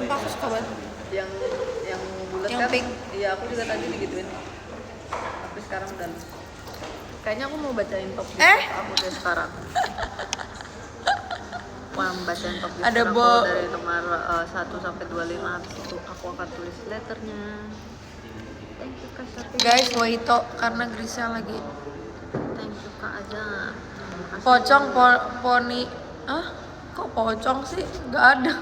sumpah aku suka banget. Yang bulat Yang kan? pink. Iya, aku juga tadi digituin. Tapi sekarang udah. Kayaknya aku mau bacain top list aku deh sekarang. Mau bacain top list Ada aku bo- dari kemarin 1 sampai 25, habis itu aku akan tulis letternya. Thank you Kak Sapi. Guys, Waito karena Grisha lagi Thank you Kak aja. pocong poni. Kok pocong sih? Gak ada.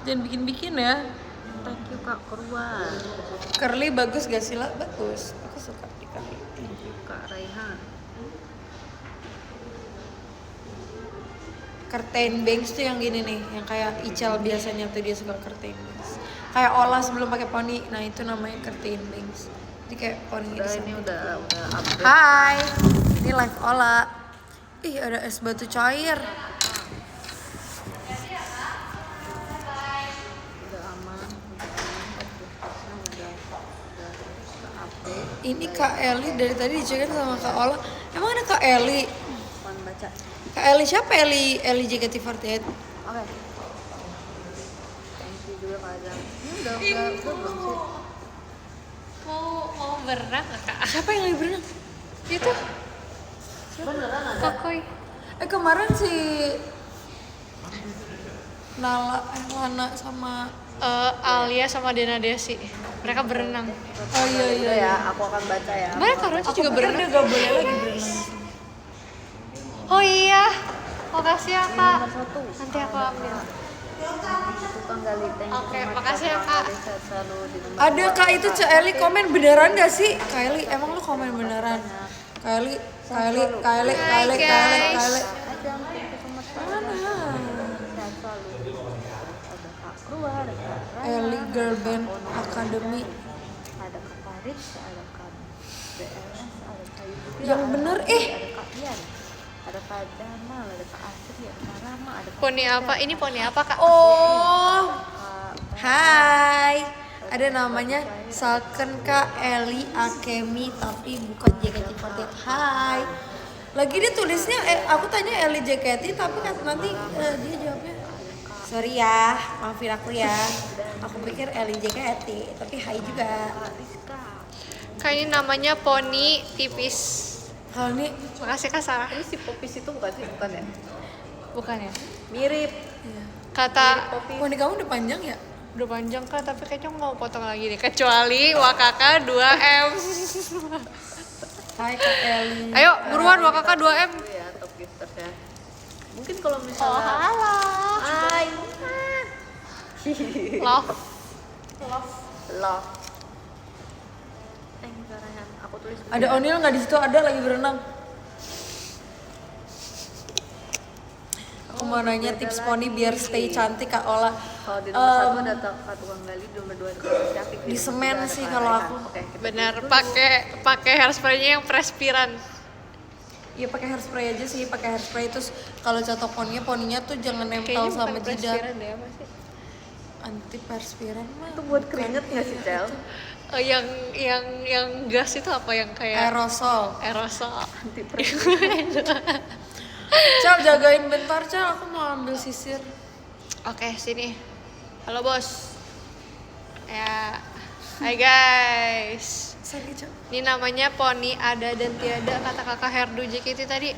Jangan bikin-bikin ya. Thank you Kak keluar. Curly bagus gak sih lah? Bagus. Aku suka di curly. Thank you Kak Raihan. Curtain bangs tuh yang gini nih, yang kayak Ical biasanya tuh dia suka curtain bangs. Kayak Ola sebelum pakai poni, nah itu namanya curtain bangs. Jadi kayak poni Udah ini udah update. Hai, ini live Ola. Ih ada es batu cair. Udah aman. Udah update. Ini Kak Eli dari tadi dicekin sama Kak Ola. Emang ada Kak Eli? Pan baca. Kak Eli siapa Eli? Eli JKT48. Oke. Thank you juga Kak Azam. Udah belum sih? Mau berenang nggak kak? Siapa yang lagi berenang? Itu Beneran ada. Kokoy. Kemarin si Lana sama Alia sama Dena Desi. Mereka berenang. oh iya Udah ya, aku akan baca ya. Mereka Karoci juga pikir berenang. dia gak boleh lagi berenang. Oh iya. Makasih ya kak. Nomor 1. Nanti aku ambil. Tukang gali tank. Oke, makasih ya, Kak. Selalu di nomor Ada Kak itu Cak Eli komen beneran gak sih? Kak Eli emang lu komen beneran? Kak Eli. Hai, guys. Ajam, thank you so much Kak. Mana? Sehat selalu. Ada Kak Keluar, ada Kak Raya, Eli Girl ada Kak Band Ono, Academy. ada Kak Paris, ada Kak BLS, ada Kak Yudhira, Yang ada bener, Kak Adi, ada Kak Ian, ada Kak Jamal, ada Kak Asri, ada Kak Rama, ada Kak Poni apa? Ini poni apa kak? Oh, Kak hai. Ada namanya Salken Kak Eli Akemi tapi bukan JKT48. Hai. Lagi dia tulisnya aku tanya Eli JKT tapi kan nanti dia jawabnya sorry ya, maafin aku ya. Aku pikir Eli JKT tapi hai juga. Rizka. Kak ini namanya poni tipis. Kalau ini Makasih kak Sarah. Ini si Popis itu bukan sih? Bukan ya? Bukan ya? Mirip. Kata poni kamu udah panjang ya? udah panjang kak, tapi kayaknya mau potong lagi deh. Kecuali Wakaka 2M. Hai Kak Eli. Ayo buruan Wakaka 2M. Dulu ya, top gifters ya. Mungkin kalau Oh misalnya halo. Hai. Love. Love. Thank you Kak Rayhan. Aku tulis Ada Onil nggak di situ? Ada lagi berenang. Aku mau nanya tips poni biar stay cantik Kak Ola. kalau di nomor 1 ada Kak Tukang Gali, di nomor 2 ada Kak Syafiq, Di nomor semen 3 ada sih Kak kalau Rayhan. aku. Oke, kita Benar, tulis dulu. pakai hairspray-nya yang Prespiran. Iya pakai hairspray aja sih, pakai hairspray terus kalau catok poninya tuh jangan nempel Kayaknya sama bukan jidat. Prespiran deh apa sih? Anti perspiran mah. Itu buat keringet nggak sih Cel? Yang gas itu apa yang kayak Aerosol. aerosol. Anti Cal jagain bentar Cal, aku mau ambil sisir. Oke, sini. Halo bos. Ya. Hai guys. Sorry Cal. Ini namanya poni ada dan tiada kata kakak Herdu JKT tadi.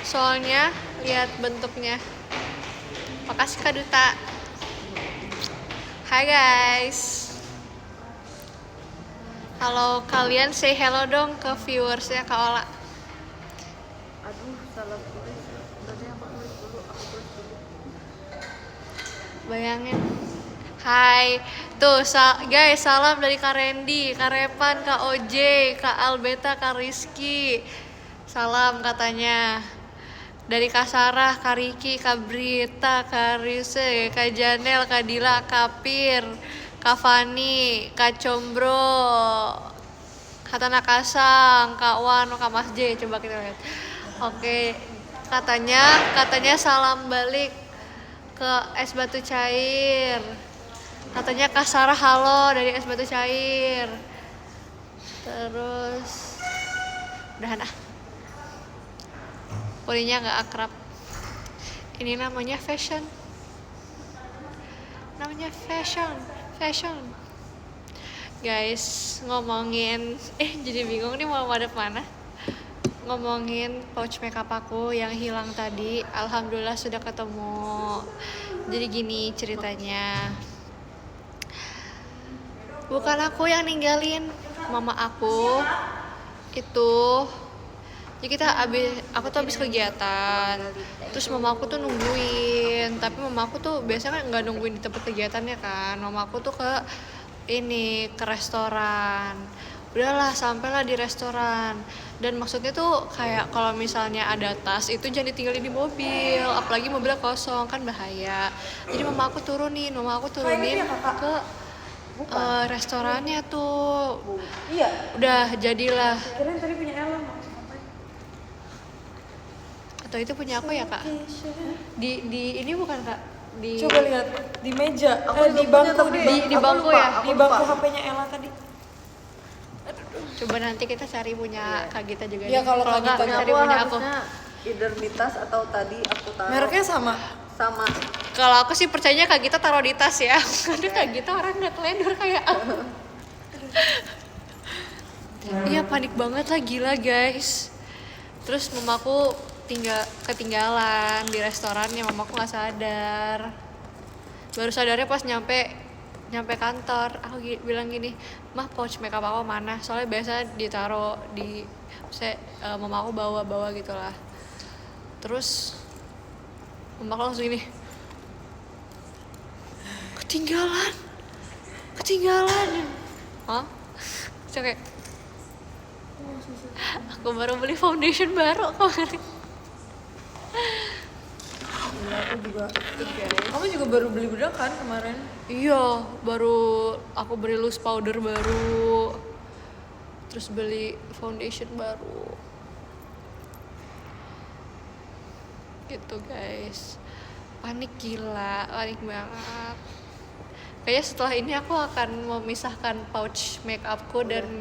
Soalnya lihat bentuknya. Makasih Kak Duta. Hai guys. Halo kalian say hello dong ke viewersnya Kak Ola. Aduh, salah tulis. Udah deh, aku tulis dulu. Bayangin. Hai. Tuh guys, salam dari Kak Randy, Kak Repan, Kak OJ, Kak Albeta, Kak Rizky. Salam katanya. Dari Kak Sarah, Kak Riki, Kak Brita, Kak Rise, Kak Janel, Kak Dila, Kak Pir, Kak Fani, Kak Combro, Kak Tanah Kasang, Kak Wano, Kak Mas J. Coba kita lihat. Oke, katanya salam balik ke Es Batu Cair. Katanya Kak Sarah halo dari Es Batu Cair. Terus udahan ah. Poninya nggak akrab. Ini namanya fashion. namanya fashion. Guys, ngomongin jadi bingung nih mau madep mana. Ngomongin pouch makeup aku yang hilang tadi, alhamdulillah sudah ketemu. Jadi gini ceritanya. Bukan aku yang ninggalin, mama aku itu. Jadi aku tuh habis kegiatan, terus mama aku tuh nungguin, tapi mama aku tuh biasanya kan nggak nungguin di tempat kegiatannya kan, mama aku tuh ke restoran. Udahlah, sampailah di restoran, dan maksudnya tuh kayak kalau misalnya ada tas itu jangan ditinggalin di mobil, apalagi mobilnya kosong kan bahaya. Jadi mama aku turunin ke restorannya tuh. Iya. Udah jadilah. Kirain tadi punya Ella. Atau itu punya aku ya kak? Di ini bukan kak? Di Coba lihat di meja, Aku di juga punya, bangku, tapi di aku bangku lupa, ya? aku di bangku lupa. HP-nya Ella tadi. Coba nanti kita cari punya kak Gita juga. Iya, deh. kalau Kak nggak, Gita Punya cari aku punya aku. harusnya either di tas atau tadi aku taruh Mereknya sama. sama. Kalau aku sih percayanya kak Gita taruh di tas ya. Karena kak Gita orang nggak teledor kayak aku. Iya panik banget lah, gila guys. Terus mamaku ketinggalan di restorannya, mamaku nggak sadar. Baru sadarnya pas nyampe kantor. Aku bilang gini, mah pouch makeup aku mana? Soalnya biasa ditaruh di mama aku bawa gitu lah. Terus mama aku langsung ini, ketinggalan. Hah? Terus kayak, aku baru beli foundation baru kemarin. Iya, aku juga. Kamu juga baru beli bedak kan kemarin? Iya, baru aku beli loose powder baru, terus beli foundation baru, gitu guys. Panik gila, panik banget. Kayaknya setelah ini aku akan memisahkan pouch makeupku dan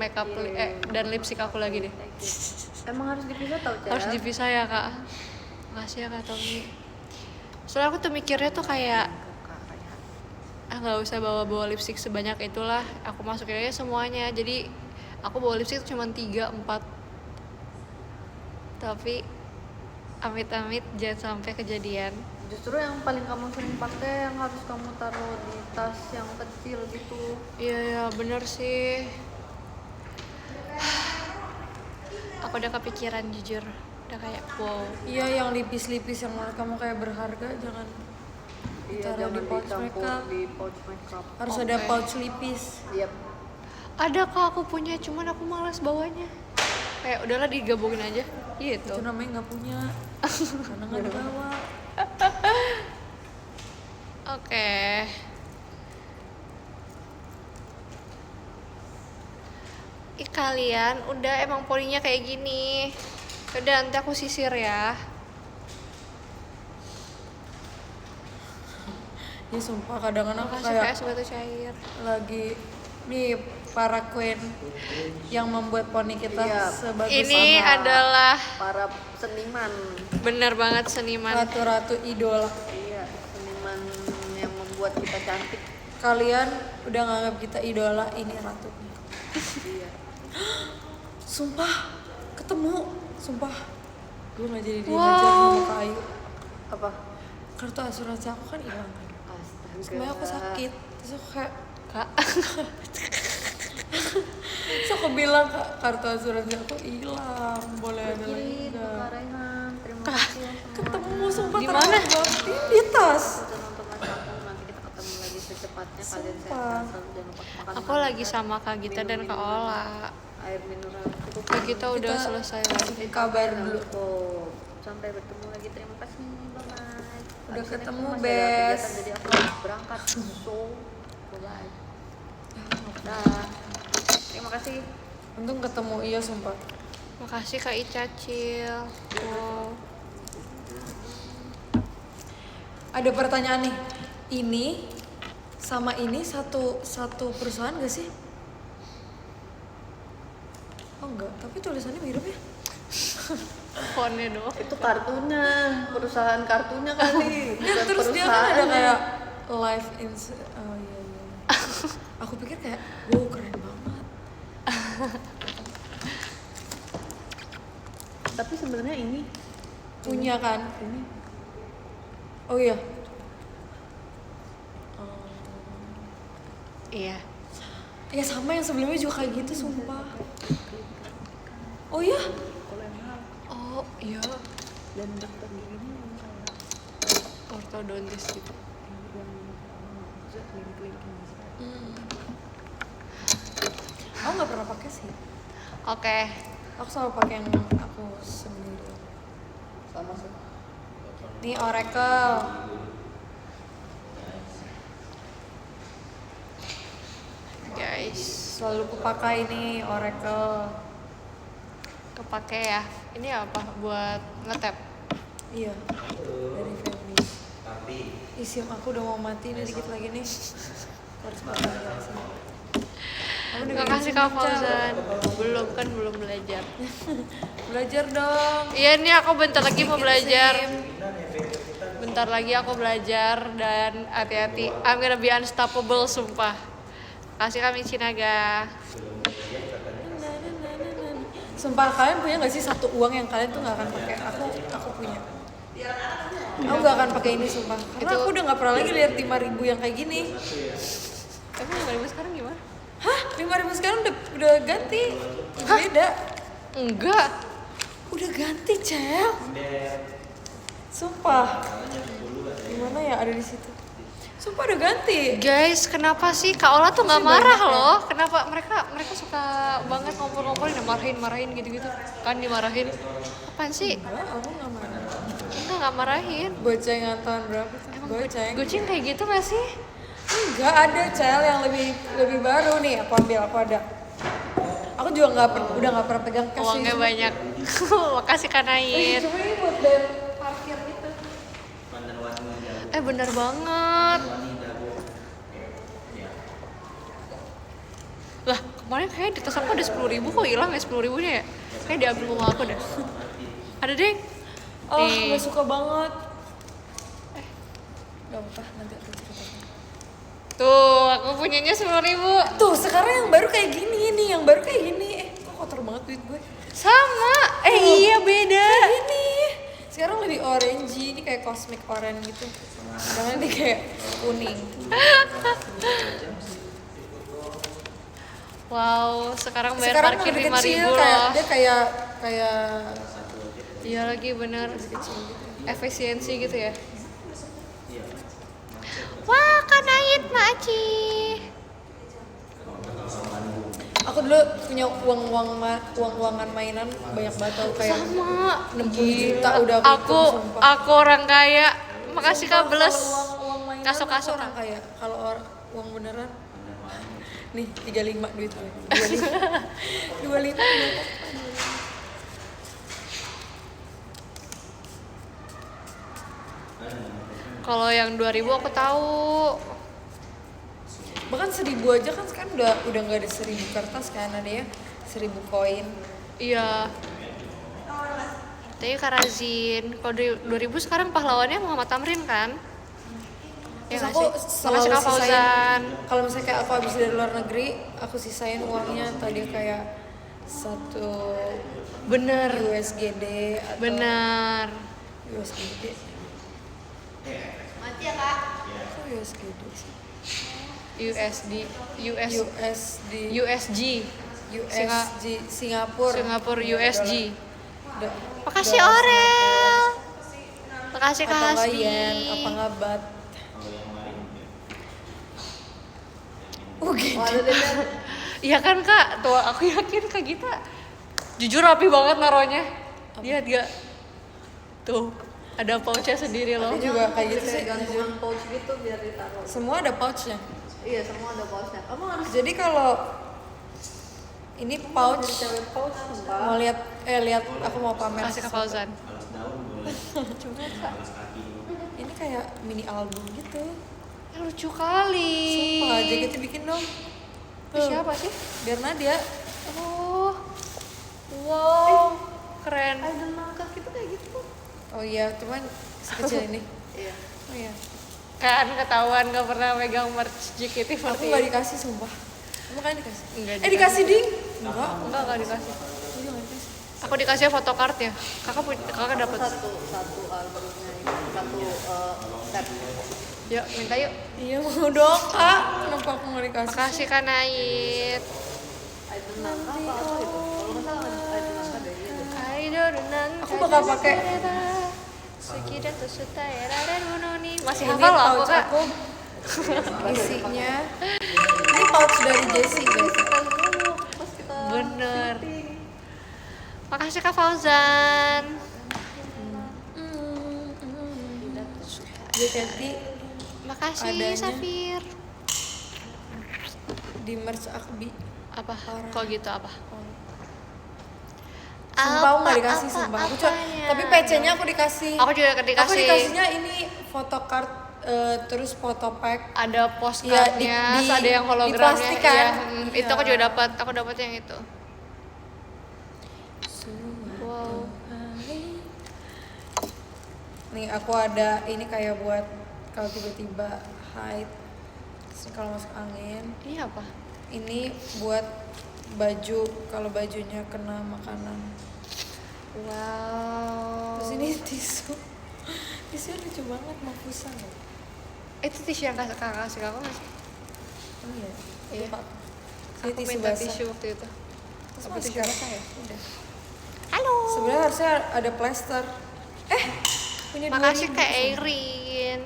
dan lipstick aku lagi deh. Emang harus dipisah tau Cel? Harus dipisah ya kak. Makasih ya kak Tommy. Soalnya aku tuh mikirnya tuh kayak nggak usah bawa lipstick sebanyak itulah, aku masukin aja semuanya. Jadi aku bawa lipstick cuma 3-4, tapi amit-amit jangan sampai kejadian. Justru yang paling kamu sering pakai yang harus kamu taruh di tas yang kecil gitu. Iya bener sih. Aku udah kepikiran jujur, udah kayak wow. Iya, yang lipis-lipis yang menurut kamu kayak berharga jangan Iya, ditaruh jangan di pouch dicampur makeup. di pouch makeup. Harus ada pouch lipis. Iya. Ada kak aku punya, cuman aku malas bawanya. Kayak udahlah digabungin aja gitu. Itu namanya nggak punya, karena nggak dibawa. Oke. Kalian udah emang polinya kayak gini. Udah nanti aku sisir ya. Ya sumpah kadang-kadang aku Makasih kayak kayak batu cair. lagi nih para queen yang membuat poni kita Iya. sebagus Ini adalah Para seniman. bener banget seniman. ratu-ratu idola. Iya, seniman yang membuat kita cantik. Kalian udah nganggap kita idola, ini ratunya. Iya. Sumpah, ketemu. Sumpah, gue nggak jadi Wow. dihajar sama Kak Ayu. Apa? Kartu asuransi aku kan hilang. Astaga. Sebenarnya aku sakit, terus aku kayak Kak. terus aku bilang Kak, kartu asuransi aku hilang, boleh ada lagi Kirim ke nggak? Kak Raihan. Terima kasih ya semua. Ketemu sumpah Di terakhir mana? banget. Di tas. Udah nonton Mas aku, nanti kita ketemu lagi secepatnya. Kalian Sumpah. sehat selalu, jangan lupa makan. Aku lagi sama Kak Gita dan Kak Ola. Air mineral cukup. Kak Gita udah Kita selesai kasih lagi. kabar dulu. Sampai bertemu lagi. Terima kasih. Bye bye. Udah Abis ini ketemu, aku masih ada kegiatan, Bes. jadi aku harus berangkat. So, bye bye. Dah. Terima kasih. Untung ketemu, iya sumpah. Makasih Kak Ica Cil. Wow. Ada pertanyaan nih. Ini sama ini satu perusahaan gak sih? Oh enggak, tapi tulisannya mirip ya. Fontnya doang. Itu kartunya, perusahaan kartunya kali. Ya, bukan terus dia kan ada perusahaannya. kayak live in oh iya. Aku pikir kayak wow keren banget. Tapi sebenarnya ini Punya kan? ini Oh iya. Iya. Ya sama yang sebelumnya juga kayak gitu sumpah. Oh iya? kalau yang mahal Oh iya. dan dokter gini yang kayak Ortodontis gitu. yang maksudnya klinik-klinik gitu. Aku nggak pernah pakai sih. Oke. Aku selalu pakai yang aku sendiri. Sama sih. Nih Oracle. Guys, Selalu kupakai nih Oracle. kepake ya. Ini apa? Buat ngetap. Iya. Dari Femi. Sim aku udah mau mati nih dikit lagi nih. Harus pakai sih. Aku udah Makasih Kak Fauzan. Belum belajar. Belajar dong. Iya nih aku bentar lagi mau Dikit, belajar. Sim. Bentar lagi aku belajar dan hati-hati. I'm gonna be unstoppable sumpah. Kasih kami Cinaga. Sumpah kalian punya nggak sih satu uang yang kalian tuh nggak akan pakai? Aku punya. Aku nggak akan pakai ini sumpah. Karena Itu- aku udah nggak pernah lagi lihat 5.000 yang kayak gini. Tapi 5.000 sekarang gimana? Hah? 5.000 sekarang udah ganti. Beda. Enggak. Udah ganti, Cel. Sumpah. Gimana ya ada di situ? Sumpah udah ganti. Guys, kenapa sih Kak Ola tuh nggak Masih marah banyak ya? loh? Kenapa mereka suka banget ngompol-ngompolin, marahin gitu-gitu? Kan dimarahin. Apaan sih? Enggak, aku nggak marah. Enggak marahin. Gocengan tahun berapa tuh? Emang Goceng. Goceng kayak gitu gak sih? Enggak ada, Cel, yang lebih baru nih. Aku ambil, aku ada. Aku juga udah nggak pernah pegang cash. Uangnya sih. banyak. Makasih Kanain. Cuma ini buat bayar parkir gitu. Bener banget. Lah, kemarin kayak di tas aku ada 10.000 kok hilang ya 10.000-nya ya? Kayak diambil mama aku deh. Ada deh. Oh, Nih. gak suka banget. Gak apa-apa, nanti aku cerita. Tuh, aku punyanya 10.000. Tuh, sekarang yang baru kayak gini nih, yang baru kayak gini. Kok kotor banget duit gue. Sama. Iya beda. Kayak gini. Sekarang lebih orange, ini kayak cosmic orange gitu. Sedangkan ini kayak kuning. Wow, sekarang bayar Sekarang parkir lebih 5.000 kecil, loh. dia kayak Iya lagi bener. Efisiensi gitu ya. Wah, Kanait Maci. aku dulu punya uang-uangan mainan banyak banget tau, kayak Sama. 60 juta udah Aku orang kaya. Makasih Kak Bles. Uang mainan Kasok-kasok. aku orang kaya. Kalau uang beneran nih 35 duit gue. 25 duit. Kalau yang 2.000 aku tahu. Bahkan 1.000 aja kan sekarang udah nggak ada 1.000 kertas kan, ada ya 1.000 koin. Iya. Tapi Kak Razin, kalau 2.000 sekarang pahlawannya Muhammad Tamrin kan? Ya Terus nggak aku sih? selalu Makasih Kak sisain, Fauzan. kalau misalnya kayak aku habis dari luar negeri, aku sisain uangnya tadi kayak 1 Bener. USGD atau Bener. USGD. Mati ya Kak? Kok USGD sih? USD, USD, USG, USG, Singapura. Singapura USG. Makasih Dolar Orel. Makasih Kak Apa nggak Hasbi. yen, apa nggak bat? Gitu. Iya kan Kak, tuh aku yakin Kak Gita jujur rapi banget naronya. Lihat gak? Tuh, ada pouchnya sendiri loh. Aku juga kayak gitu sih. gantungan pouch gitu biar ditaruh. Semua ada pouchnya. Iya, semua ada pouchnya. Kamu harus Jadi kalau ini pouch, cewek pouch sumpah. mau lihat aku mau pamer. Makasih Kak Fauzan. Coba Kak. Ini kayak mini album gitu. Lucu kali. Sumpah, jaketnya bikin dong. Tuh, Siapa sih? biar Nadia. Oh, wow, keren. Idol ngangkat gitu kayak gitu. Oh iya, cuman sekecil ini. Iya. Oh iya. Kan ketahuan gak pernah megang merch JKT48. Aku nggak dikasih sumpah. Kamu kan dikasih? Enggak Dikasih ding? Enggak. Enggak dikasih. Iya, nggak dikasih. Aku dikasih photocard ya. Kakak dapat. Satu albumnya ini, satu set. Yuk, minta yuk. Iya mau dong kak. Kenapa aku nggak dikasih? Makasih Kak Nait. Item nangka apa itu? Kalau nggak salah item nangka deh. Iya deh. Aku bakal pakai. Masih Ini hafal loh aku pouch Kak. aku. Isinya. Ini pouch dari Jessie guys. Pas kita Bener. Makasih Kak Fauzan. JKT Makasih Adanya. Safir. di merch Akbi. Apa? Parah. Kok gitu apa? Sumpah aku nggak dikasih sumpah. Aku cuma, tapi PC-nya aku dikasih. Aku juga Aku dikasih. dikasihnya ini photocard terus photo pack. Ada Iya, postcardnya, di- terus ada yang di hologramnya. plastik kan? Iya, itu Iya. aku juga dapat. Aku dapat yang itu. Wow. Nih aku ada ini kayak buat kalau tiba-tiba haid, terus kalau masuk angin. Ini apa? Ini buat baju kalau bajunya kena makanan. Wow. Terus ini tisu. Tisu lucu banget, mafusan. Itu tisu yang kakak kasih kakak nggak sih? Oh iya. Iya. Lupa. Ini Aku tisu minta basah. tisu waktu itu. Terus Apa masih tisu kan? basah ya? Udah. Halo. Sebenarnya harusnya ada plester. Punya dua Makasih nih, Kak bagus. Erin.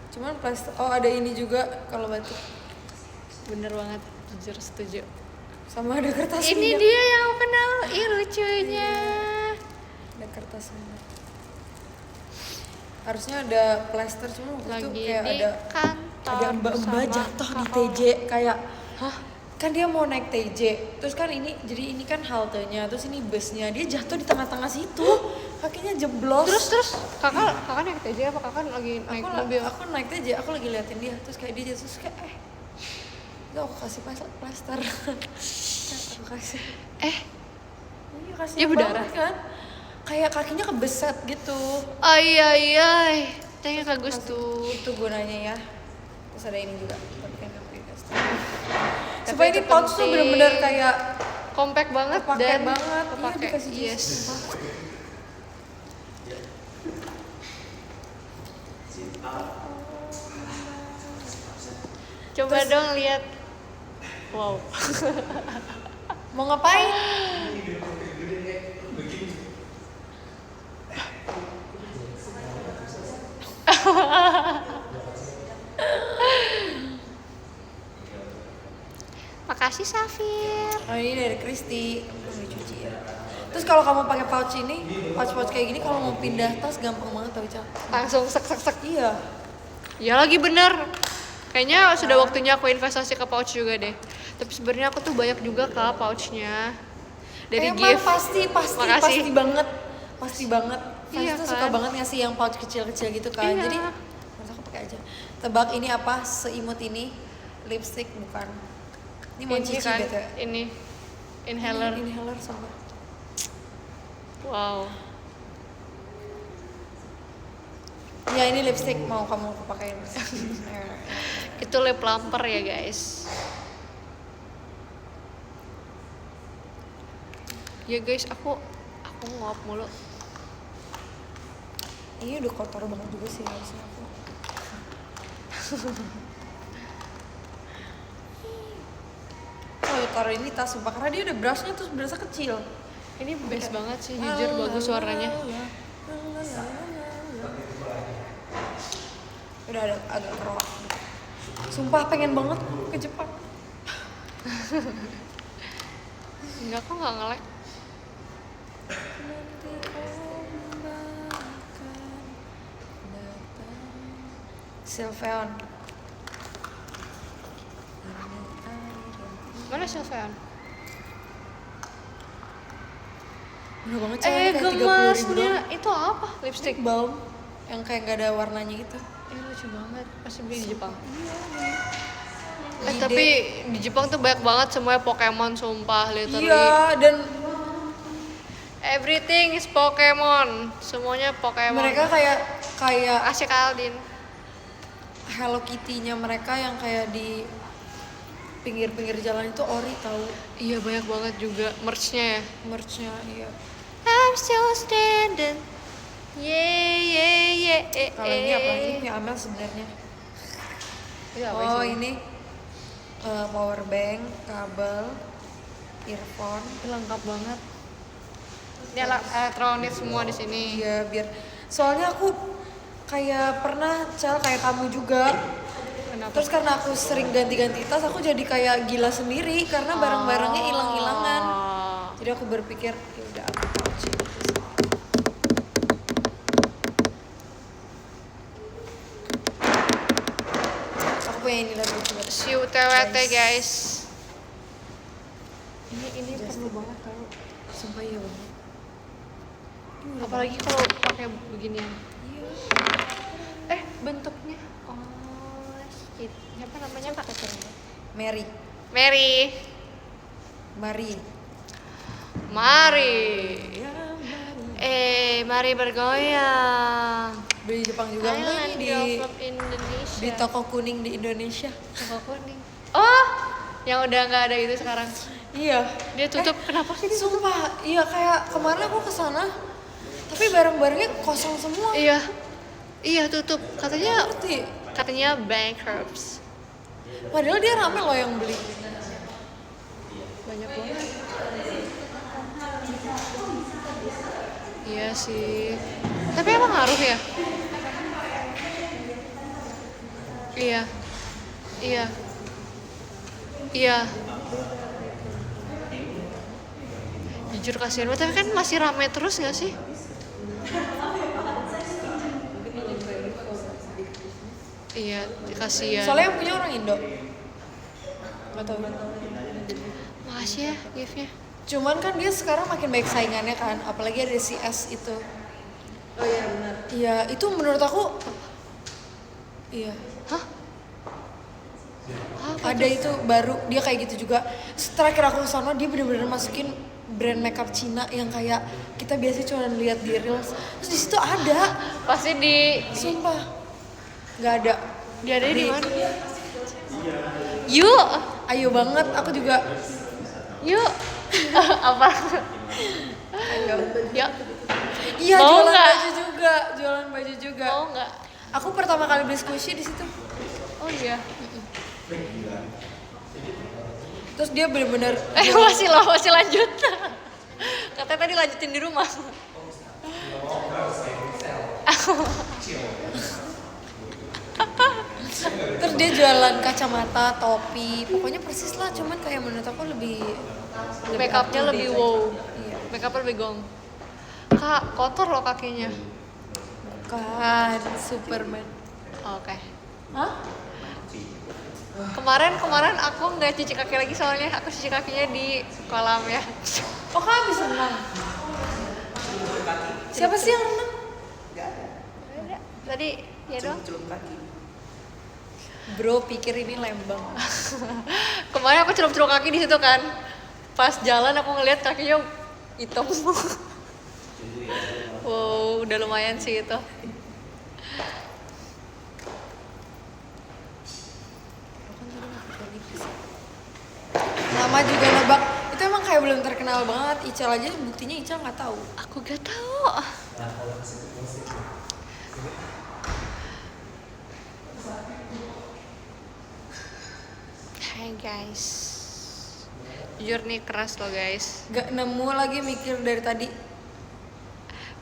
Cuman plester. Oh ada ini juga kalau batik. Bener banget, jujur setuju. Sama ada kertas Ini minyak. dia yang aku kenal, ih lucunya. Ada kertas minyak. Harusnya ada plester cuma waktu itu Lagi kayak di ada kantor mbak-mbak sama jatuh di Kak TJ kayak hah kan dia mau naik TJ terus kan ini jadi ini kan haltenya terus ini busnya dia jatuh di tengah-tengah situ kakinya jeblos Terus kakak naik TJ apa kakak lagi naik mobil? aku naik TJ aku lagi liatin dia terus kayak dia jatuh terus kayak itu aku kasih plester aku kasih iya kasih Dia berdarah? banget kan kayak kakinya kebeset gitu Ay ay ay. Thank you Kak Gustu. itu gunanya ya terus ada ini juga tapi kan aku dikasih Tapi supaya itu ini pouch tuh penting. bener-bener kayak Compact banget kepake dan banget kepake. iya dikasih Yes. sumpah. Coba dong lihat. Wow. mau ngapain Makasih Safir. oh ini dari Kristi belum dicuci ya terus kalau kamu pakai pouch ini pouch kayak gini kalau mau pindah tas gampang banget tau Cak Langsung sek. iya Ya lagi bener. Kayaknya sudah waktunya aku investasi ke pouch juga deh. Tapi sebenarnya aku tuh banyak juga Kak pouchnya. Dari emang gift. pasti Makasih. pasti banget fans Iya tuh kan? suka banget ngasih yang pouch kecil-kecil gitu kan Iya. jadi menurut aku pakai aja tebak ini apa seimut ini lipstick bukan ini mau cici kan, gitu ini inhaler. inhaler sama Wow. ya ini lipstick mau kamu pakai Itu lip plumper ya guys. Ya guys, aku nguap mulu. ini udah kotor banget juga sih harusnya aku kalau taruh ini tas sumpah karena dia udah brushnya terus berasa kecil Ini best banget sih, jujur bagus warnanya. Udah ada agak keroak. Sumpah pengen banget ke Jepang. Enggak kok nggak nge-lag. Sylveon. Mana Sylveon? Murah banget sih, kayak 30.000 gemasnya doang. itu apa? Lipstick. Lip balm yang kayak gak ada warnanya gitu. Lucu banget. Pasti beli di Jepang. Ide. Tapi di Jepang tuh banyak banget semuanya Pokemon sumpah literally. Iya, dan Everything is Pokemon. Semuanya Pokemon. mereka kayak Asik Aldin. Hello Kitty-nya mereka yang kayak di pinggir-pinggir jalan itu ori tahu. Iya banyak banget juga merch-nya ya. Merch-nya iya. I'm still standing. Yeah. Kalau ini apa? Ini punya Amel sebenarnya. Iya, Oh ini power bank, kabel, earphone. Lengkap banget. Ini elektronik semua di sini. Iya biar. Soalnya aku kayak pernah kayak kamu juga. Kenapa? Terus karena aku sering ganti-ganti tas, aku jadi kayak gila sendiri karena barang-barangnya hilang-hilangan. Jadi aku berpikir, ya udah aku kunci. Aku punya ini lagi coba. Si UTWT guys. Ini perlu banget tau. Sumpah iya banget. Apalagi kalau pakai beginian. Iya. Bentuknya. Oh, shit. Siapa namanya Kak? Mary, Mari. Ya, Mari bergoyang. beli Jepang juga enggak Island ini Girl from Indonesia. di toko kuning di Indonesia. Toko kuning. Oh, yang udah nggak ada itu sekarang. Iya. Dia tutup. Kenapa sih dia? Sumpah, iya kayak kemarin aku kesana, tapi barang-barangnya kosong semua. Iya tutup. Katanya Ngerti? bankrupt. Padahal dia rame loh yang beli. Banyak banget. Iya sih. Tapi emang ngaruh ya? Iya. Jujur kasihan banget, tapi kan masih rame terus gak sih? Iya, kasihan. Soalnya yang punya orang Indo. Gak tau. Makasih ya gift-nya. Cuman kan dia sekarang makin baik saingannya kan, apalagi ada si S itu. Oh iya benar. Iya, itu menurut aku. Iya. Hah? Ada itu baru dia kayak gitu juga. Terakhir aku kesana dia bener-bener masukin brand makeup Cina yang kayak kita biasa cuma lihat di reels. Terus di situ ada, Pasti di sumpah. Nggak ada. dia ada di mana? Yuk. Ayo banget, aku juga. Yuk. Apa? Yuk. Iya, Mau jualan nggak? baju juga. Mau nggak? Aku pertama kali beli squishy di situ. Oh iya. Terus dia bener-bener Masih lanjut. Katanya tadi lanjutin di rumah. terus dia jualan kacamata, topi, pokoknya persis lah. Cuman kayak menurut aku lebih Makeupnya up to lebih date wow. aja. Iya. Makeupnya lebih gong. Kak, kotor loh kakinya. Kan Superman. Oke. Hah? Kemarin aku nggak cuci kaki lagi soalnya aku cuci kakinya di kolam ya. Oh, kan bisa renang. Siapa sih yang renang? Tadi ya dong. Bro, pikir ini Lembang. Kemarin aku celup-celup kaki di situ kan. Pas jalan aku ngeliat kakinya hitam. Wow, udah lumayan sih itu. Nama juga nebak. Itu emang kayak belum terkenal banget. Ical aja buktinya Ical nggak tahu. Aku gak tahu. Hai guys. Jujur nih keras loh guys. Gak nemu lagi mikir dari tadi.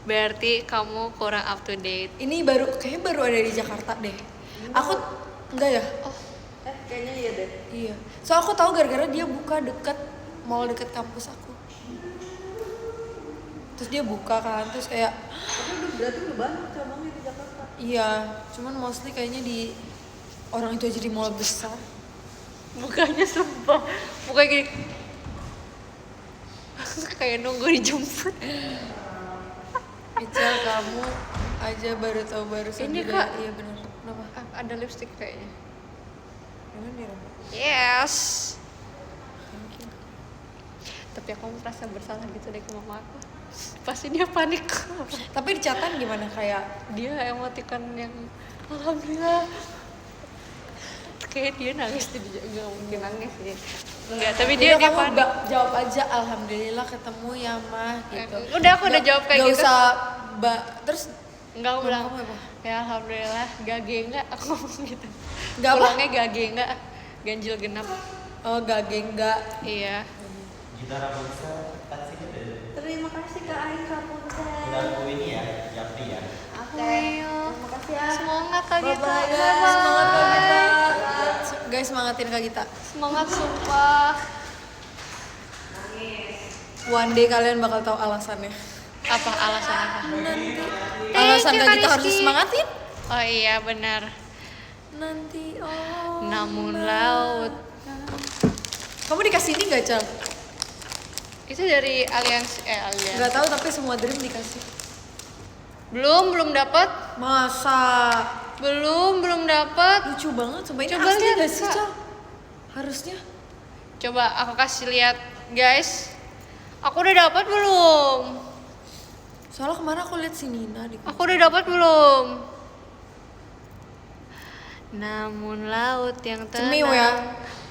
Berarti kamu kurang up to date. Ini kayaknya baru ada di Jakarta deh. Aku enggak ya? Kayaknya iya deh. Iya. So aku tahu gara-gara dia buka mall deket kampus aku. Terus dia buka kan, terus kayak Tapi berarti udah banyak cabangnya di Jakarta. iya, cuman mostly kayaknya di orang itu aja di mall besar. Bukannya sumpah. Bukannya gini. Kayak nunggu dijemput. Ical, kamu aja baru tahu barusan Ini, juga. Kak. Iya benar. Kenapa? Ada lipstick kayaknya. Jangan di rambut. Yes. Tapi aku merasa bersalah gitu deh ke mama aku. Pasti dia panik. Tapi di catatan gimana kayak Dia emoticon yang alhamdulillah. kayak dia nangis tuh, dia nggak mungkin nangis sih. Enggak, tapi Udah, dia kamu panik. jawab aja alhamdulillah ketemu ya mah gitu. Udah, aku udah jawab kayak Gak gitu. usah terus Enggak, aku bilang kamu apa? ya alhamdulillah gage enggak, aku ngomong gitu. Nggak apa? Pulangnya gage enggak, ganjil genap. Oh gage enggak. Iya. Gita Rapunzel taksi gitu. Terima kasih Kak Ain Rapunzel. Udah aku ini ya, Japri ya. Terima kasih ya. Semangat Kak Gita. Bye-bye guys. Bye-bye. Semangat Kak Gita. Guys semangatin Kak Gita. Semangat sumpah. One day kalian bakal tahu alasannya. Apa alasan apa? Nanti Thank alasan you, Kak Kak Gita harus Rizky. disemangatin. Oh iya benar. Nanti oh. Namun laut. Kamu dikasih ini gak Cal? Itu dari aliansi aliansi. Gak tahu tapi semua dream dikasih. Belum dapat. Masa Belum dapat. lucu banget coba ini Coba asli lihat, gak sih Kak. Cal? Harusnya. Coba aku kasih lihat, guys. Aku udah dapat belum? Soalnya kemarin aku lihat si Nina di Aku udah dapat belum? Namun laut yang Cemiu tenang ya.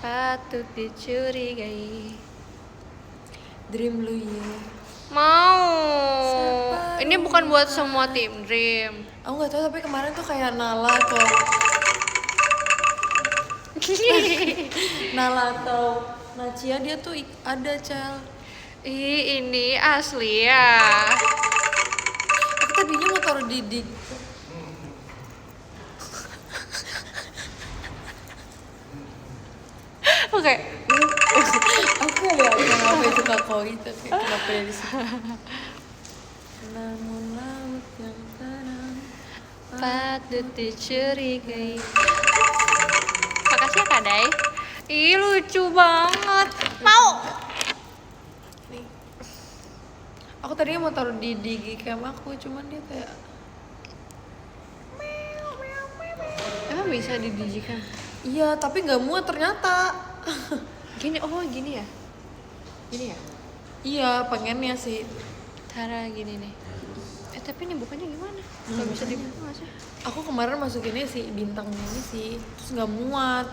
patut dicurigai. dream lu ya. Mau. Siapa Ini bukan buat semua tim Dream. Aku nggak tahu tapi kemarin tuh kayak Nala atau Nacia dia tuh ada Cal. Ih, ini asli ya. Aku tadinya mau taruh Didik. Oke. Aku ya kenapa itu kakoi tapi kenapa dia di sini? Namun laut yang tenang. Patut dicurigai. Makasih ya Kak Day. Ih, lucu banget. Mau. Nih. Aku tadinya mau taruh di Digi Cam aku, cuman dia kayak Emang bisa didijikan? iya tapi nggak muat ternyata. Gini, oh gini ya? Gini ya? Iya pengennya sih. Cara gini nih. Tapi ini bukannya gimana? Gak bisa dibuka nggak sih? Aku kemarin masukinnya si bintangnya ini sih, terus nggak muat.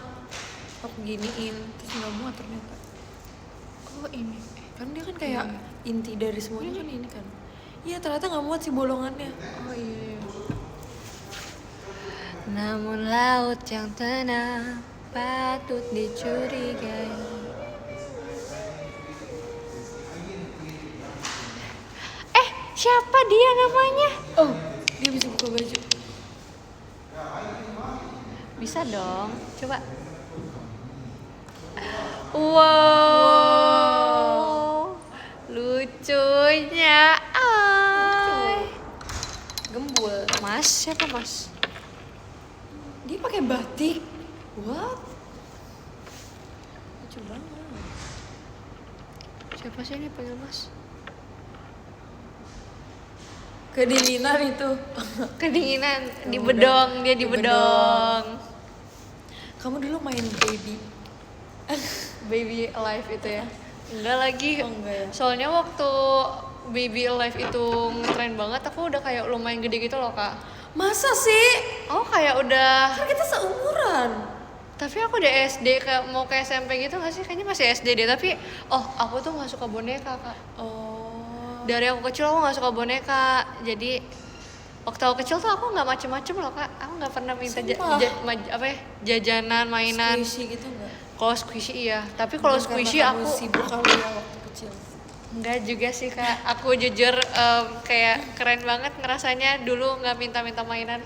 Aku giniin, terus nggak muat ternyata. Oh ini. Kan dia kan kayak inti dari semuanya kan ini kan. Iya ternyata nggak muat sih bolongannya. Oh iya. Namun laut yang tenang patut dicurigai. Siapa dia namanya? Oh dia bisa buka baju. Bisa dong, coba. Wow, lucunya. Ay. Gembul. Mas, siapa Mas? Dia pakai batik. What? Lucu banget. Siapa sih ini panggil Mas? Kedinginan itu. Kedinginan di Oh, bedong, dia di di bedong. Kamu dulu main baby. Baby Alive itu ya? Enggak lagi. Oh, enggak ya? Soalnya waktu Baby Alive itu ngetren banget, aku udah kayak lumayan gede gitu loh Kak. Masa sih? Oh kayak udah. Kan kita seumuran. Tapi aku udah SD kayak mau ke SMP gitu nggak sih? Kayaknya masih SD deh. Tapi aku tuh nggak suka boneka Kak. Oh. Dari aku kecil aku nggak suka boneka. Jadi waktu aku kecil tuh aku nggak macem-macem loh Kak. Aku nggak pernah minta Sumpah? jajanan, mainan. Squishy gitu enggak? Kalau squishy iya. Tapi kalau squishy Kamu aku sibuk kali ya waktu kecil. enggak juga sih Kak. Aku jujur kayak keren banget ngerasanya dulu nggak minta-minta mainan.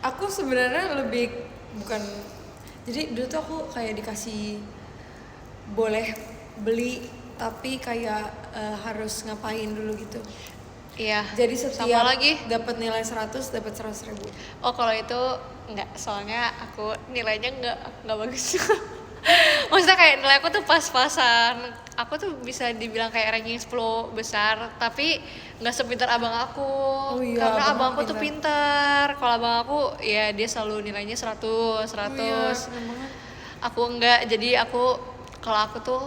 Aku sebenarnya lebih bukan. Jadi dulu tuh aku kayak dikasih boleh beli tapi kayak harus ngapain dulu gitu. Iya. Jadi sama setiap lagi. dapat nilai 100 dapat 100.000. Oh kalau itu enggak, soalnya aku nilainya enggak bagus. Maksudnya kayak nilai aku tuh pas-pasan. Aku tuh bisa dibilang kayak ranking 10 besar, tapi nggak sepintar abang aku. Oh iya, Karena abang abang aku kamu tuh pintar. Kalau abang aku ya dia selalu nilainya 100. Oh iya, seneng banget. Aku enggak, jadi kalau aku tuh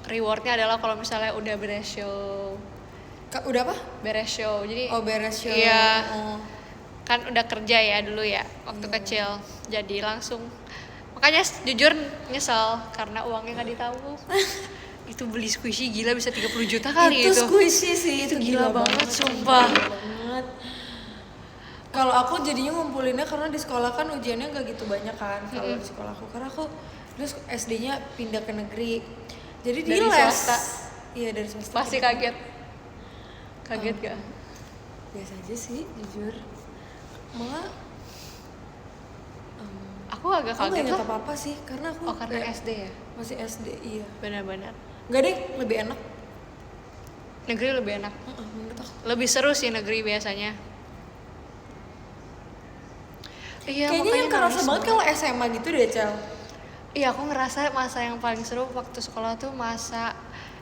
rewardnya adalah kalau misalnya udah beres show. Udah apa? Beres show. Jadi Oh beres show. Iya. Oh. kan udah kerja ya dulu ya waktu kecil, jadi langsung Makanya jujur nyesel karena uangnya nggak ditabung. Itu beli squishy gila bisa 30 juta kali itu. Squishy sih, itu gila banget, sumpah. Gila banget. Kalau aku jadinya ngumpulinnya karena di sekolah kan ujiannya nggak gitu banyak kan. Kalau di sekolah aku, karena aku terus SD-nya pindah ke negeri. Jadi di Dari les. swasta? Iya, dari swasta. Pasti kaget. Kaget gak? Biasa aja sih, jujur. Malah Aku agak aku nggak kaget ingat lah. apa-apa sih, karena aku Oh karena kayak SD ya? masih SD, iya. Benar-benar. Nggak deh, lebih enak. Negeri lebih enak. Menurut aku. Lebih seru sih negeri biasanya. Iya, Kayaknya yang kerasa banget kalau SMA gitu deh, Cel. Iya, aku ngerasa masa yang paling seru waktu sekolah tuh masa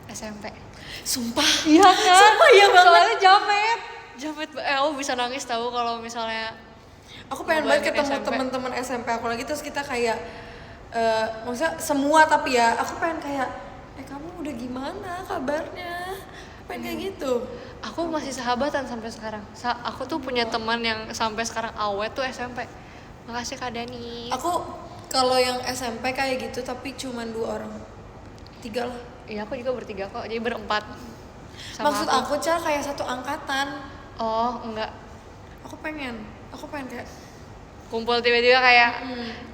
SMP. Sumpah. Iya kan? Sumpah iya banget. Soalnya jamet. Aku bisa nangis tahu kalau misalnya Aku pengen banget ngebayangin ketemu SMP. teman-teman SMP aku lagi, terus kita kayak maksudnya semua, tapi ya aku pengen kayak kamu udah gimana kabarnya, pengen kayak gitu. aku masih sahabatan sampai sekarang. Aku tuh punya teman yang sampai sekarang awet tuh SMP. Makasih Kak Dani. Aku kalau yang SMP kayak gitu tapi cuman 2 orang, 3 lah. Iya, aku juga bertiga kok. Jadi berempat. Sama Maksud aku Cel kayak satu angkatan. Oh, enggak. Aku pengen kayak Kumpul tiba-tiba kayak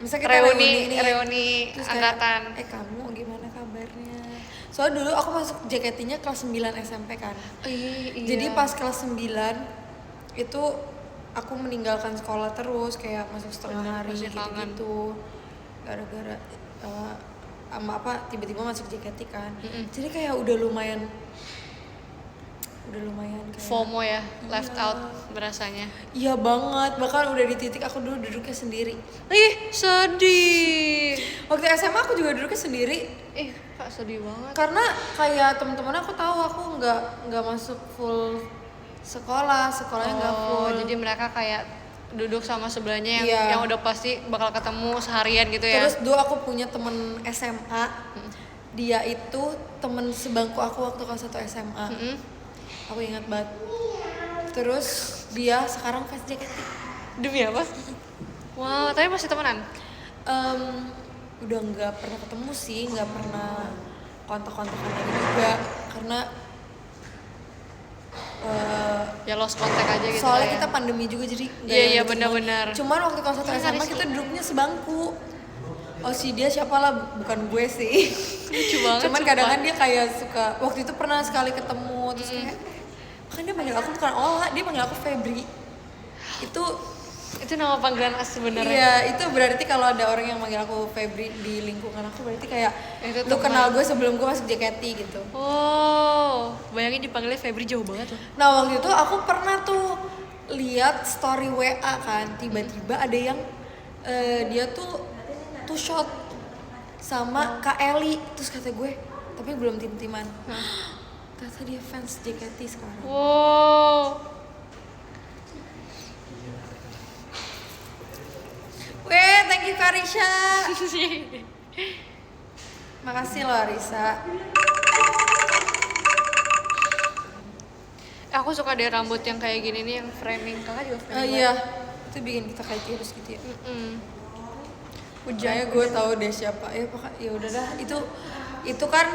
misalnya kita reuni nih, reuni terus angkatan. kayak kamu gimana kabarnya. Soalnya dulu aku masuk JKT-nya kelas 9 SMP kan. Iya. Jadi pas kelas 9 itu aku meninggalkan sekolah terus, kayak masuk setengah Bener, hari masih kangen. gitu-gitu. Gara-gara sama apa tiba-tiba masuk JKT kan. Jadi kayak udah lumayan kayak FOMO ya, left Iya. out berasanya. Iya banget, bahkan udah di titik aku dulu duduknya sendiri. Ih, sedih. Waktu SMA aku juga duduknya sendiri. Ih, Kak sedih banget. Karena kayak teman-teman aku tahu aku nggak masuk full sekolahnya nggak full. Jadi mereka kayak duduk sama sebelahnya yang Iya. yang udah pasti bakal ketemu seharian gitu ya. Terus dulu aku punya temen SMA, dia itu temen sebangku aku waktu kelas 1 SMA. Aku ingat banget. Terus dia sekarang fans JKT. Demi apa? Wow, tapi masih temenan? Udah nggak pernah ketemu sih, nggak pernah kontak-kontakan lagi juga karena Ya lost contact aja gitu. soalnya lah ya. kita pandemi juga jadi nggak Iya, yang iya, ketemu. benar-benar. Cuman waktu kelas 1 SMA kita duduknya sebangku. Oh si dia siapa lah, bukan gue sih. Lucu banget. Cuman sumpah. kadang kan dia kayak suka, waktu itu pernah sekali ketemu terus kayak kan dia panggil aku bukan Ola, dia panggil aku Febri. Itu nama panggilan sebenarnya. Iya, itu berarti kalau ada orang yang manggil aku Febri di lingkungan aku berarti kayak Itu lu teman. kenal gue sebelum gue masuk JKT gitu. Oh, bayangin dipanggilnya Febri jauh banget loh. Nah waktu itu aku pernah tuh lihat story WA kan, tiba-tiba ada yang dia tuh shot sama Kak Eli, terus kata gue, tapi belum tim-timan. Ternyata dia fans JKT sekarang. Wow. Weh, thank you Karisha. Makasih loh Arisa. Aku suka deh rambut yang kayak gini nih, yang framing. Kakak juga framing. Iya, itu bikin kita kayak tirus gitu ya. Ujungnya gue tahu deh siapa. Ya pokoknya ya udah dah, itu kan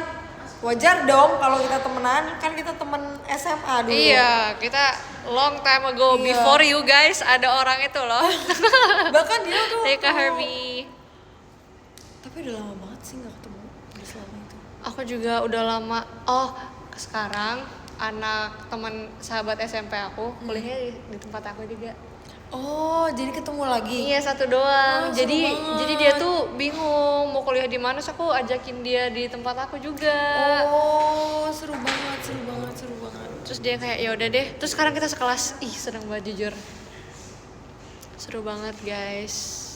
wajar dong kalau kita temenan, kan kita temen SMA dulu. Iya, kita long time ago Iya. before you guys ada orang itu loh. Bahkan dia tuh Rika Herbie. tapi udah lama banget sih nggak ketemu udah selama itu. Aku juga udah lama. Oh, sekarang anak teman sahabat SMP aku kuliahnya di tempat aku juga. Oh jadi ketemu lagi. Iya, satu doang. Oh, jadi seru banget. jadi dia tuh bingung mau kuliah di mana, so aku ajakin dia di tempat aku juga. Oh seru banget. Terus dia kayak ya udah deh. Terus sekarang kita sekelas. Ih, seneng banget jujur. Seru banget, guys.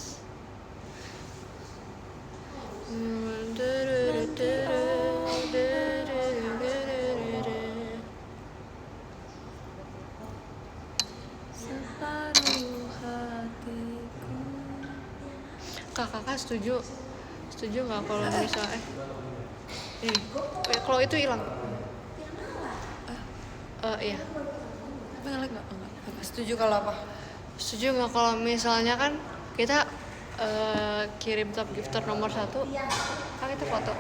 Separuh hatiku. Kakak setuju nggak kalau misalnya ini kalau itu hilang? Iya. Apa ngelag nggak? Enggak. Setuju kalau apa? Setuju nggak kalau misalnya kan kita kirim top gifter nomor 1 kan itu foto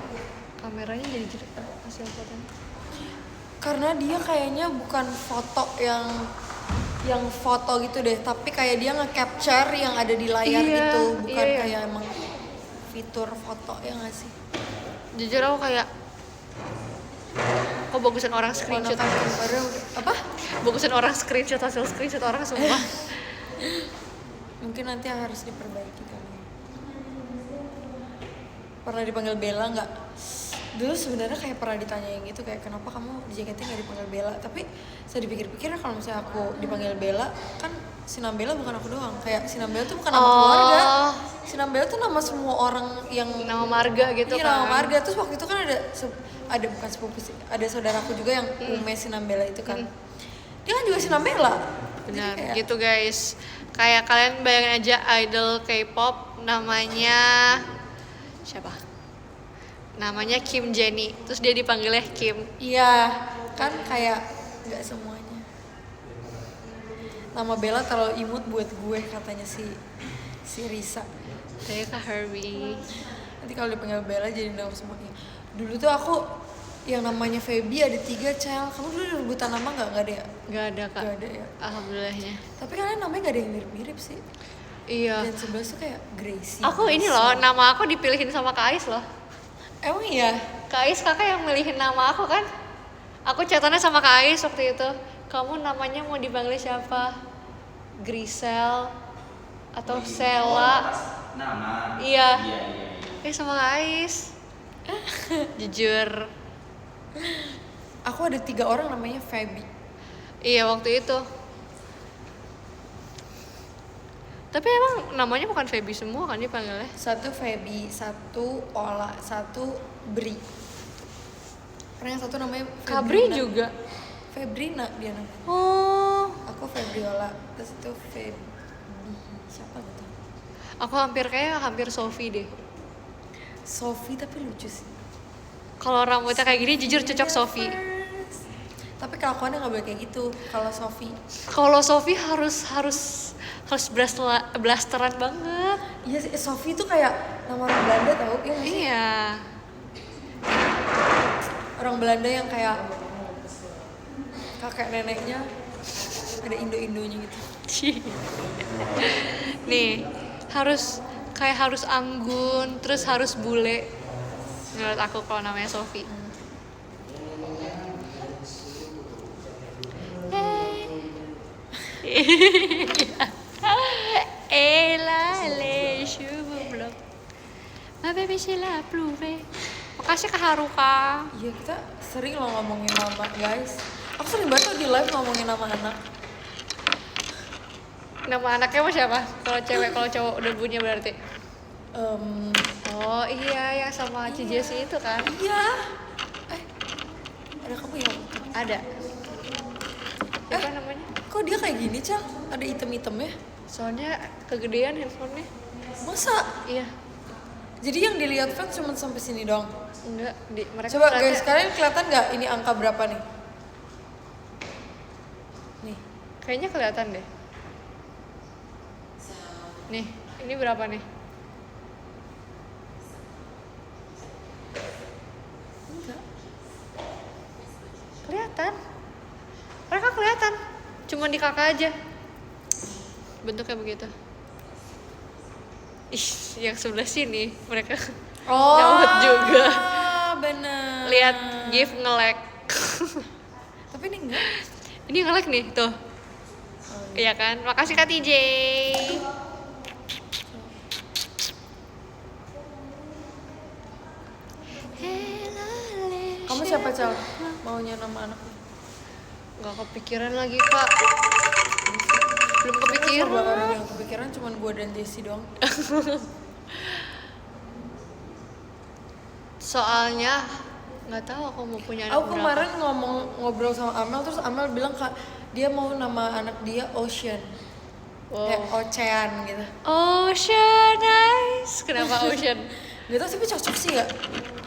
kameranya jadi jelek hasil fotonya. Karena dia kayaknya bukan foto yang foto gitu deh, tapi kayak dia nge-capture yang ada di layar Iya, gitu, bukan iya. kayak emang fitur foto ya nggak sih? Jujur aku kayak kok bagusan orang screenshot Ponakan kembarnya apa? bagusan orang screenshot hasil screenshot orang semua. Mungkin nanti harus diperbaiki kali ya. Pernah dipanggil Bella nggak? Dulu sebenarnya kayak pernah ditanyain gitu, kayak kenapa kamu di JKT nggak dipanggil Bella, tapi saya dipikir-pikir kalau misalnya aku dipanggil Bella, kan Sinambela bukan aku doang, kayak Sinambela tuh bukan nama keluarga, Sinambela tuh nama semua orang yang Nama marga gitu iya, kan. nama marga. Terus waktu itu kan ada bukan sepupu sih, ada saudaraku juga yang Ume Sinambela itu kan, dia kan juga Sinambela. Benar, Jadi kayak, gitu guys. Kayak kalian bayangin aja idol K-pop namanya siapa? Namanya Kim Jennie, terus dia dipanggilnya Kim. iya kan kayak nggak semuanya. Nama Bella terlalu imut buat gue katanya si Risa. Saya Kak Herbie. Nanti kalau dipanggil Bella jadi nama semuanya. Dulu tuh aku yang namanya Feby ada 3 Cel. Kamu dulu ada rebutan nama nggak? Nggak ada ya? Gak ada kak. Nggak ada ya. Alhamdulillahnya. Tapi kalian namanya nggak ada yang mirip-mirip sih. Iya. Dan sebelah tuh kayak Gracie. Aku ini loh, nama aku dipilihin sama Kak Ais loh. Emang iya? Kak Ais kakak yang milihin nama aku kan. Aku chatannya sama Kak Ais waktu itu. Kamu namanya mau dipanggil siapa? Grisel atau Sela? Nama. Iya. Iya. Sama Kak Ais. Jujur. Aku ada 3 orang namanya Feby. Iya waktu itu. Tapi emang namanya bukan Feby semua kan dipanggilnya? 1 Feby, 1 Ola, 1 Bri. Karena yang satu namanya Kabri Febrina. juga. Febrina dia namanya. Oh. Aku Febriola, terus itu Feby. Siapa gitu? Aku hampir Sofi deh. Sofi tapi lucu sih. Kalau rambutnya kayak gini jujur cocok Sofi. Tapi kelakuannya nggak boleh kayak gitu. Kalau Sofi, Kalau Sofi harus blasteran banget. iya sih. Sofi tuh kayak nama orang Belanda tau? Iya nggak sih? Iya. Orang Belanda yang kayak kakek neneknya ada Indo-Indonya gitu. Nih, harus anggun, terus harus bule. Menurut aku kalau namanya Sofi. Je vous bloque. Ma bébé c'est la plouvé. Makasih Kak Haruka. Iya, kita sering loh ngomongin nama guys. Aku sering banget tuh di live ngomongin nama anak. Nama anaknya mau siapa? Kalau cewek, kalau cowok udah punya berarti. Oh iya, yang sama Ci Jessie itu kan? Iya. Ada kamu ya? Ada. Siapa namanya? Kok dia kayak gini, Cel? Ada item-itemnya? Soalnya kegedean handphonenya. Masa? Iya. Jadi yang dilihat fans cuma sampai sini doang? Enggak, mereka Coba ngeliatnya- guys, kalian kelihatan nggak ini angka berapa nih? Nih, Kayaknya kelihatan deh. Nih, ini berapa nih? enggak. Kelihatan. Mereka kelihatan. Cuma di kakak aja. Bentuknya begitu. Ih, yang sebelah sini mereka Oh, nyaut juga. bener. Lihat GIF nge-lag. Tapi ini enggak. Ini nge-lag nih, tuh. Iya kan? Makasih Kak TJ. Kamu siapa, Cel? Maunya nama anaknya? Gak kepikiran lagi Kak. Belum Coba kepikiran. orang yang kepikiran cuma gue dan Jessie doang. Soalnya nggak tahu aku mau punya anak Aku berapa. kemarin ngobrol sama Amel, terus Amel bilang Kak, dia mau nama anak dia Ocean. Wow. Kayak Ocean gitu. Ocean Eyes. Kenapa Ocean? Gak tau tapi cocok sih gak?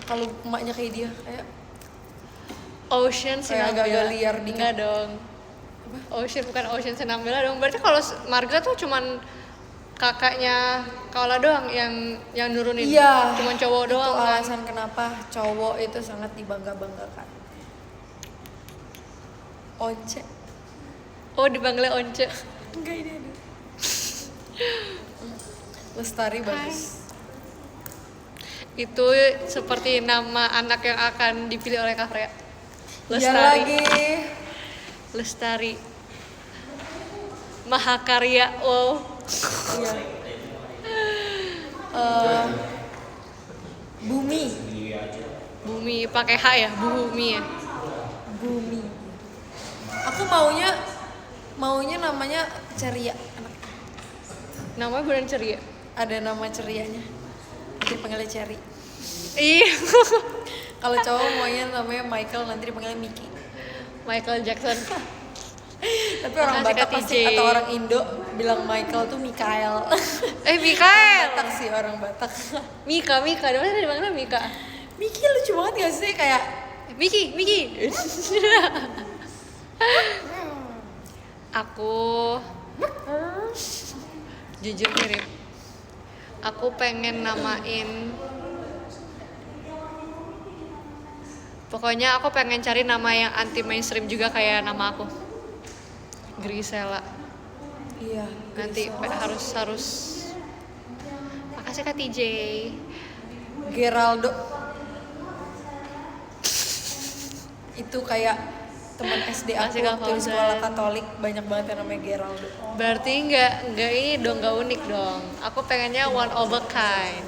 Kalau emaknya kayak dia, kayak Ocean Kayak Sinambela. agak-agak liar dikit. Enggak dong. Ocean bukan Ocean Sinambela dong. Berarti kalau marga tuh cuman kakaknya Kaula doang yang nurunin. Iya. Cuman cowok Itu doang kan. alasan kenapa cowok itu sangat dibangga-banggakan. Once. Oh, dipanggilnya Once. Enggak, ini ada. Lestari bagus. Itu seperti nama anak yang akan dipilih oleh Kak Freya. Iya Lestari. lagi. Lestari. Mahakarya. Wow. Iya. Bumi. Bumi pakai H ya, Bumi ya. Bumi. Aku maunya namanya Ceria. Namanya bukan ceria. Ada nama cerianya. Dipanggilnya Cherry. Iya. Kalau cowok maunya namanya Michael, nanti dipanggilnya Mickey. Michael Jackson. Tapi orang Makasih, Batak Kak pasti TJ. atau orang Indo bilang Michael tuh Mikael. Mikael. Batak sih orang Batak. Mika. Dia mana dipanggilnya Mika? Mickey lucu banget gak sih kayak Miki. Aku jujur mirip. Aku pengen namain. Pokoknya aku pengen cari nama yang anti mainstream juga kayak nama aku. Grisela. iya. Nanti harus. Makasih Kak TJ. Geraldo. Itu kayak teman SD aku Masih Kak waktu di Fauzan. sekolah Katolik banyak banget yang namanya Geraldo. Berarti nggak ini dong, nggak unik dong. Aku pengennya one of a kind.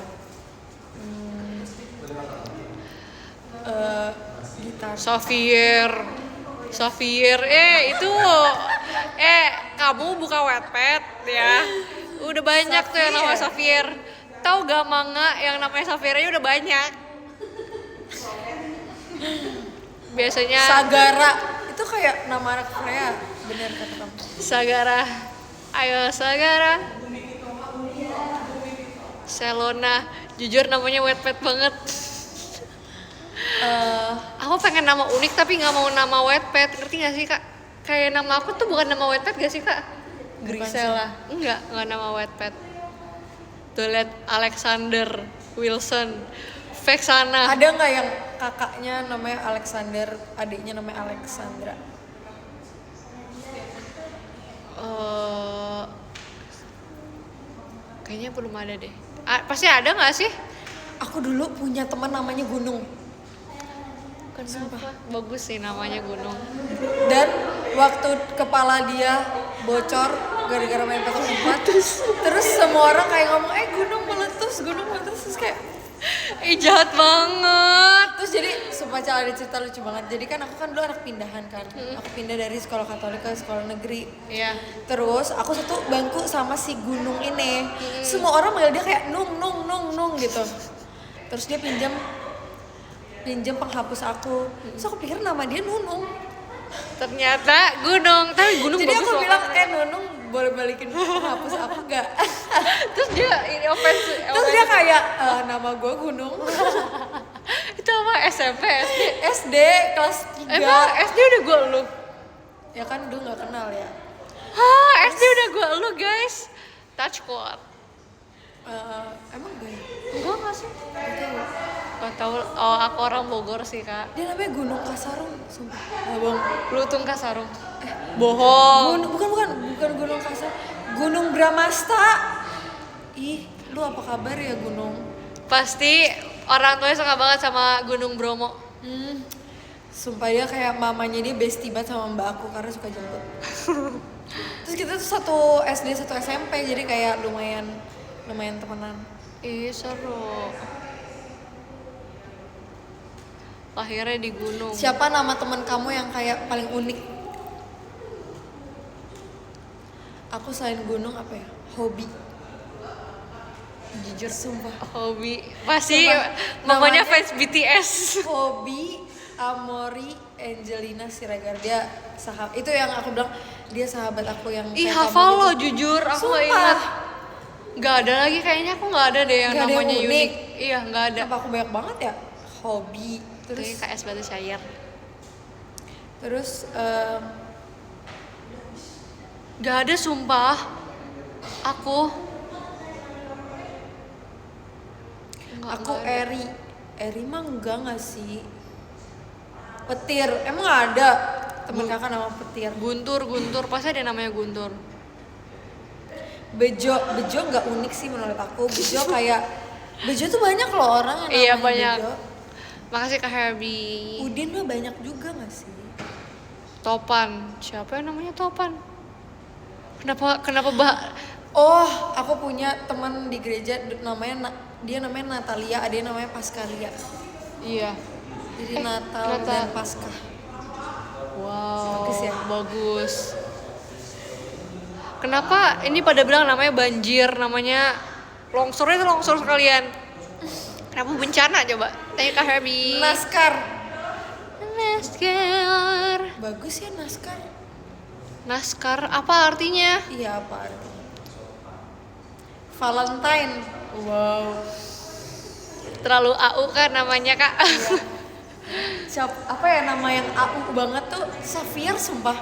Gitar. Xavier, itu, kamu buka Wattpad ya. Udah banyak tuh yang nama Xavier. Tahu gak manga yang namanya Xaviernya udah banyak. Biasanya Sagara. Itu kayak nama anak Korea. Bener kata kamu. Sagara. Ayo Sagara. Selona. Jujur namanya Wattpad banget. Aku pengen nama unik tapi nggak mau nama Wattpad, ngerti nggak sih Kak? Kayak nama aku tuh bukan nama Wattpad gak sih Kak? Grisela. Enggak nama Wattpad. Tuh lihat Alexander Wilson, Vexana. Ada nggak yang kakaknya namanya Alexander, adiknya namanya Alexandra? Kayaknya belum ada deh. Pasti ada nggak sih? Aku dulu punya teman namanya Gunung. Kenapa? Bagus sih namanya Gunung. Dan waktu kepala dia bocor gara-gara main petak umpet, terus semua orang kayak ngomong Gunung meletus terus kayak Jahat banget. terus jadi sumpah ada cerita lucu banget. Jadi kan aku kan dulu anak pindahan kan, aku pindah dari sekolah Katolik ke sekolah negeri. Iya. Terus aku satu bangku sama si Gunung ini. Semua orang manggil dia kayak nung gitu. Terus dia pinjam penghapus aku. Terus aku pikir nama dia Nunung. Ternyata Gunung, tapi Gunung Jadi bagus aku loh. bilang Nunung boleh balikin penghapus aku gak? Terus dia ini offense. Terus dia kayak nama gue Gunung. Itu apa SMP SD? SD kelas 3. Emang SD udah gua elu? Ya kan dulu gak kenal ya. Hah, SD udah gua elu guys. Touch squad. Emang gue ya? Enggak nggak sih? Gak tahu. Oh, aku orang Bogor sih Kak. Dia namanya Gunung Kasarung, sumpah. Bohong. Lutung Kasarung. Bohong. Bukan Gunung Kasar. Gunung Bramasta. Ih, lu apa kabar ya Gunung? Pasti orang tuanya suka banget sama Gunung Bromo. Sumpah dia kayak mamanya dia bestie banget sama mbak aku karena suka jemput. Terus kita tuh satu SD satu SMP jadi kayak lumayan temenan. Ih, seru. Lahirnya di gunung. Siapa nama teman kamu yang kayak paling unik? Aku selain gunung apa ya? Hobi. Jujur sumpah. Hobi. Pasti Sumpah, mamanya namanya- fans BTS. Hobi Amori Angelina Siregar, dia sahabat itu yang aku bilang dia sahabat aku yang Ih, kayak hafal kamu lo gitu. jujur, aku gak Sumpah. ingat. Gak ada lagi kayaknya, aku gak ada deh yang Gak ada yang namanya unik. unik. Iya, gak ada. Kenapa aku banyak banget ya? Hobi. Terus KS Batu Cair. Terus Gak ada sumpah. Aku Aku nggak ada. Eri. Eri mah enggak sih? Petir, emang ada temen kakak nama Petir? Guntur pasti ada namanya Guntur. Bejo nggak unik sih menurut aku. Bejo kayak Bejo tuh banyak loh orang yang Iya, namanya banyak. Bejo. Makasih Kak Herbie. Udin mah banyak juga nggak sih? Topan, siapa yang namanya Topan? Kenapa Oh, aku punya teman di gereja dia namanya Natalia, ada yang namanya Paskalia. Iya. Jadi Natal dan Paskah. Wow, Bagus ya? bagus. Kenapa ini pada bilang namanya banjir, namanya longsornya itu longsor sekalian. Kenapa bencana coba? Tanya Kak Herbie. Naskar. Naskar. Bagus ya Naskar. Naskar apa artinya? Iya apa artinya? Valentine. Wow. Terlalu AU kan namanya Kak. Apa ya nama yang AU banget tuh? Xavier sumpah.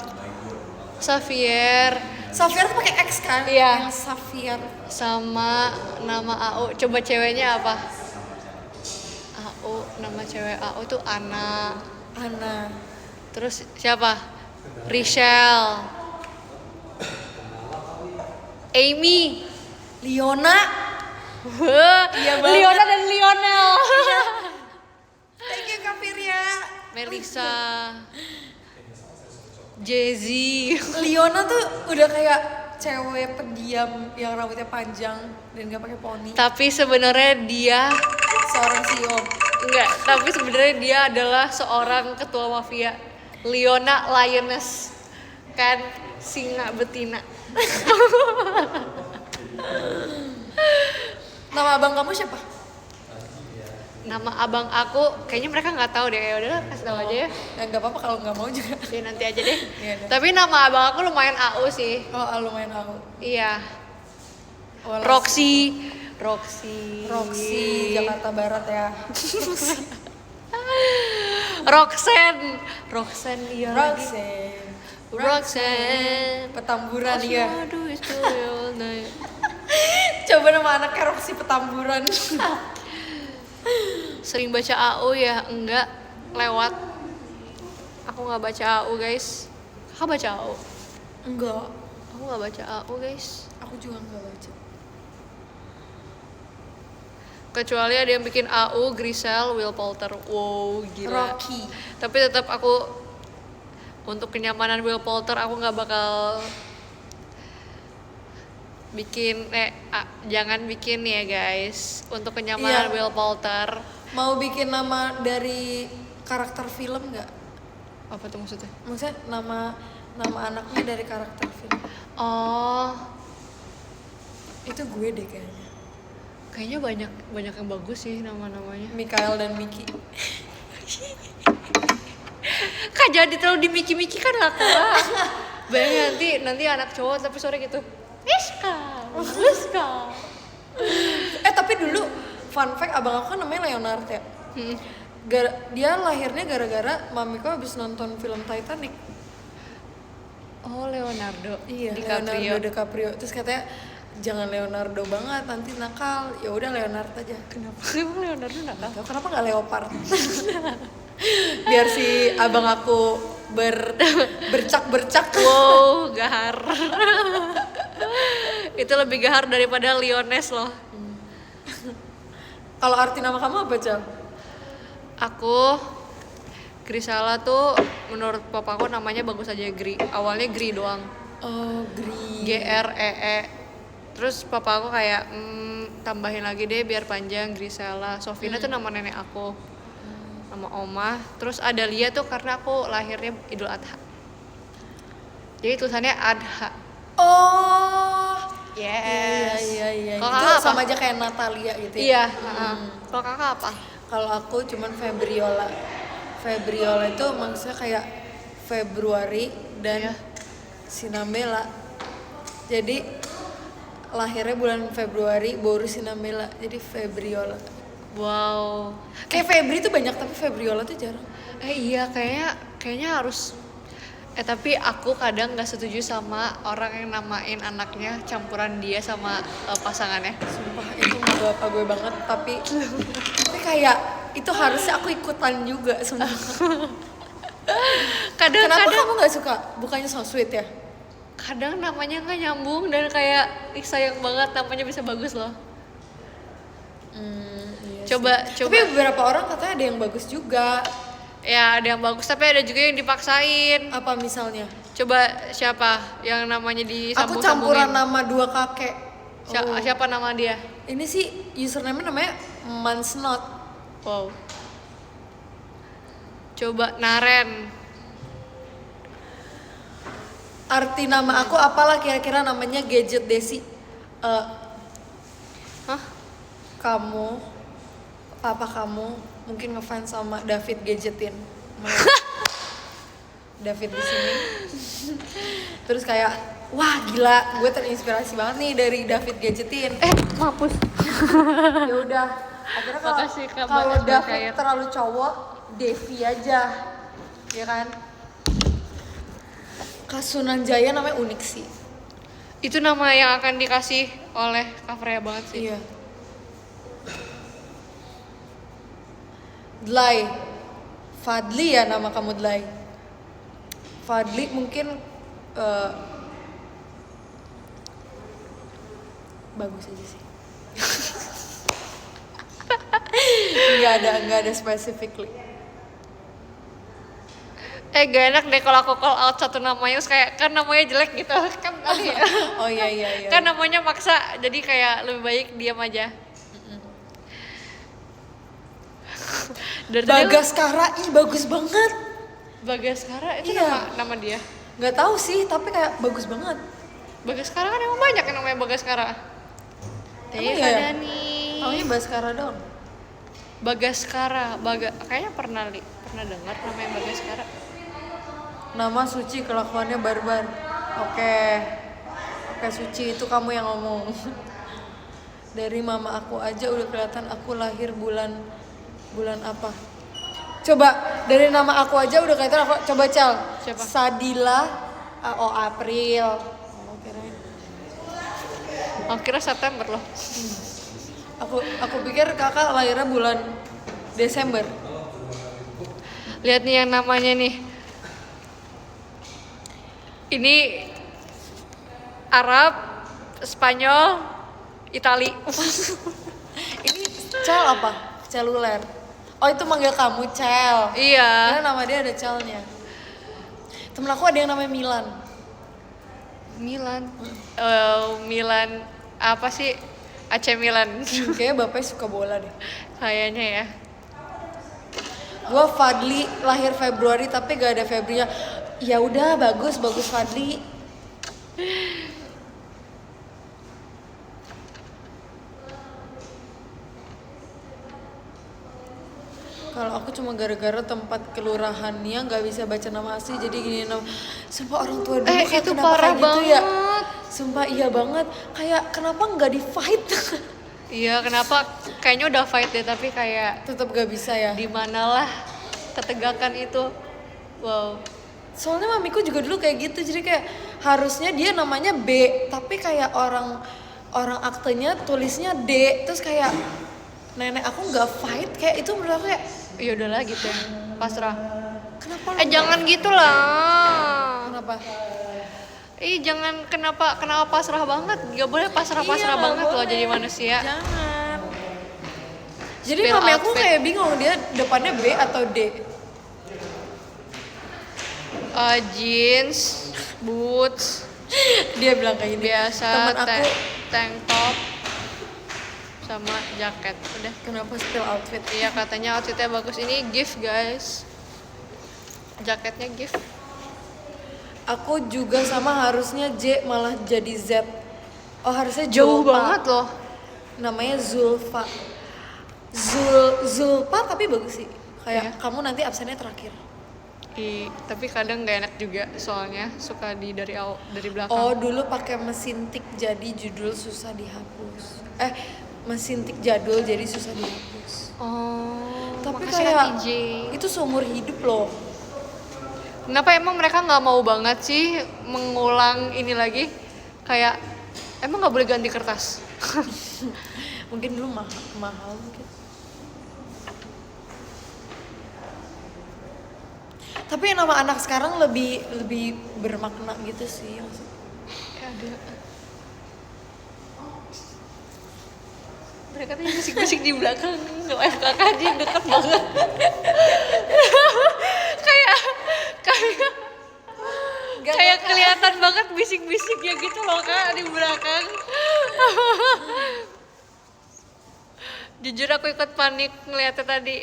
Xavier Xavier tuh pakai X kan? Iya. Yang Xavier. sama nama AU. Coba ceweknya apa? AU, nama cewek AU tuh Ana. Ana. Terus siapa? Richelle. Amy. Liona. Iya banget. Liona dan Lionel. Thank you Kak Firya. Melissa. Jay-Z. Liona tuh udah kayak cewek pendiam yang rambutnya panjang dan gak pakai poni. Tapi sebenarnya dia Seorang CEO. enggak, tapi sebenarnya dia adalah seorang ketua mafia. Liona Lioness. Kan singa betina. Nama abang kamu siapa? Nama abang aku kayaknya mereka nggak tahu deh. Ya udahlah kasih tahu aja ya. Ya nggak apa-apa kalau nggak mau juga. Ya nanti aja deh. Iya deh. Tapi nama abang aku lumayan AU sih. Oh lumayan aku. Iya. Walas. Roxy, Roxy Jakarta Barat ya. Roxanne iya lagi. Roxanne. Petamburan All ya. I do is do it all night. Coba nama anaknya Roxy Petamburan. Sering baca AU ya? Enggak, lewat. Aku nggak baca AU guys. Kakak baca AU? Enggak. Aku nggak baca AU guys. Aku juga nggak baca. Kecuali ada yang bikin AU, Grisel, Will Poulter. Wow, gila. Rocky. Tapi tetap aku untuk kenyamanan Will Poulter aku nggak bakal bikin jangan bikin ya guys. Untuk kenyamanan Iya. Will Poulter. Mau bikin nama dari karakter film nggak? Apa tuh maksudnya? Maksudnya nama anaknya dari karakter film. Oh, Itu gue deh kayaknya. kayaknya banyak yang bagus sih nama-namanya. Mikael dan Miki. Kak jadi terlalu dimiki-miki kan gak kelas. Bayangin nanti anak cowok tapi sore gitu. Iska. Tapi dulu fun fact abang aku kan namanya Leonard ya. Dia lahirnya gara-gara mamiku habis nonton film Titanic. Oh, Leonardo. Iya, DiCaprio. Leonardo DiCaprio. Terus katanya jangan Leonardo banget nanti nakal. Ya udah Leonard aja. Kenapa emang Leonardo nakal? Tahu kenapa nggak Leopard? Biar si abang aku bercak-bercak. Wow, gahar. Itu lebih gahar daripada Lioness loh. Kalau arti nama kamu apa, Cal? Aku Grisala tuh menurut papaku namanya bagus aja Gri. Awalnya Gri doang. Oh, Gri. GREE. Terus papa aku kayak tambahin lagi deh biar panjang Grisela. Sofina tuh nama nenek aku. Nama oma. Terus ada Lia tuh karena aku lahirnya Idul Adha. Jadi tulisannya Adha. Oh. Yes. Iya. Kalau Itu kakak apa? sama aja kayak Natalia gitu ya. Iya. Kalau kakak apa? Kalau aku cuman Febriola. Febriola itu maksudnya kayak Februari dan Iya. Sinambela. Jadi lahirnya bulan Februari baru Sinambela. Jadi Febriola. Wow. Kayak Febri tuh banyak tapi Febriola tuh jarang. Iya kayaknya harus Tapi aku kadang nggak setuju sama orang yang namain anaknya campuran dia sama pasangannya. Sumpah itu nggak bapak gue banget, tapi kayak itu harusnya aku ikutan juga sumpah. Kenapa Kadang-kadang kamu nggak suka? Bukannya so sweet ya? kadang namanya nggak nyambung dan kayak ih, sayang banget namanya bisa bagus loh. Iya Coba Tapi beberapa orang katanya ada yang bagus juga. ya ada yang bagus tapi ada juga yang dipaksain. Apa misalnya? Coba siapa yang namanya Aku campuran disambung-sambungin? nama dua kakek. Oh. Siapa nama dia? Ini sih username namanya Mansnot. Wow. Coba Naren. Arti nama aku apalah kira-kira namanya Gadget Desi. Hah? Kamu, papa kamu mungkin ngefans sama David Gadgetin. David di sini. Terus kayak wah gila, gue terinspirasi banget nih dari David Gadgetin. Mampus. Ya udah. Akhirnya Makasih, Kak, kalau banyak David percaya. terlalu cowok, Devi aja. Ya kan? Kasunan Jaya namanya unik sih. Itu nama yang akan dikasih oleh Kak Freya banget sih. Iya. Dlai. Fadli ya nama kamu Dlai. Fadli mungkin bagus aja sih. Nggak ada specifically. Gak enak deh kalau aku call out satu namanya terus kayak kan namanya jelek gitu kan aneh ya. Oh iya. Kan namanya maksa jadi kayak lebih baik diam aja. Dari tadi Bagaskara, ih bagus banget. Bagaskara itu Iya. nama dia. Nggak tahu sih, tapi kayak bagus banget. Bagaskara kan emang banyak yang namanya Bagaskara. Emang iya? Dani. Namanya Baskara dong. Bagaskara, kayaknya pernah dengar namanya Bagaskara. Nama Suci, kelakuannya barbar. Oke Suci, itu kamu yang ngomong. Dari mama aku aja udah kelihatan aku lahir bulan apa. Coba dari nama aku aja udah kelihatan aku. Coba Cel. Siapa? Sadila. Oh April. Oh kirain. Kira September loh. Aku pikir kakak lahirnya bulan Desember. Lihat nih yang namanya nih. Ini Arab, Spanyol, Itali. Ini Cel apa? Celuler. Oh itu manggil kamu Cel. Iya. Karena nama dia ada Celnya. Temen aku ada yang namanya Milan. Milan apa sih? AC Milan. Kayaknya bapaknya suka bola deh. Kayaknya ya. Gua Fadli lahir Februari tapi gak ada Febrinya. Ya udah bagus Fadli. Kalau aku cuma gara-gara tempat kelurahannya nggak bisa baca nama asli jadi gini nama. Sumpah orang tua dulu kayak Itu kenapa parah kayak gitu ya? banget. Sumpah iya banget. Kayak kenapa nggak di fight? Iya, kenapa? Kayaknya udah fight deh tapi kayak Tetap gak bisa ya. di manalah ketegakan itu. Wow. Soalnya mamiku juga dulu kayak gitu, jadi kayak harusnya dia namanya B, tapi kayak orang aktenya tulisnya D, terus kayak nenek aku nggak fight, kayak itu menurut aku kayak Ya udahlah gitu. Pasrah. kenapa? Jangan gitu lah. Kenapa? Jangan kenapa pasrah banget. Gak boleh pasrah-pasrah Iya, banget nggak loh boleh. jadi manusia. Jangan. Jadi Spill mami aku outfit. kayak bingung dia depannya B atau D. Jeans, boots, Dia bilang kayak gini. biasa, Temen aku tank top, sama jaket. Udah. kenapa spill outfit? Iya katanya outfitnya bagus. Ini gift guys. Jaketnya gift. Aku juga sama harusnya J malah jadi Z. Oh harusnya Jauh Zulfa. banget loh. Namanya Zulfa. Zulfa tapi bagus sih. Kayak kamu nanti absennya terakhir. Tapi kadang gak enak juga soalnya suka dari belakang. Oh dulu pakai mesin tik jadi judul susah dihapus. Mesin tik jadul jadi susah dihapus. Oh, Tapi makasih kayak Kak TJ. itu seumur hidup loh. Kenapa emang mereka nggak mau banget sih mengulang ini lagi? Kayak emang nggak boleh ganti kertas? Mungkin dulu mahal mungkin. Tapi nama anak sekarang lebih bermakna gitu sih maksudnya. Ada. Mereka tuh bisik-bisik di belakang FKK aja deket banget. kayak kelihatan banget bisik-bisiknya gitu loh Kak di belakang. Jujur aku ikut panik ngeliatnya tadi.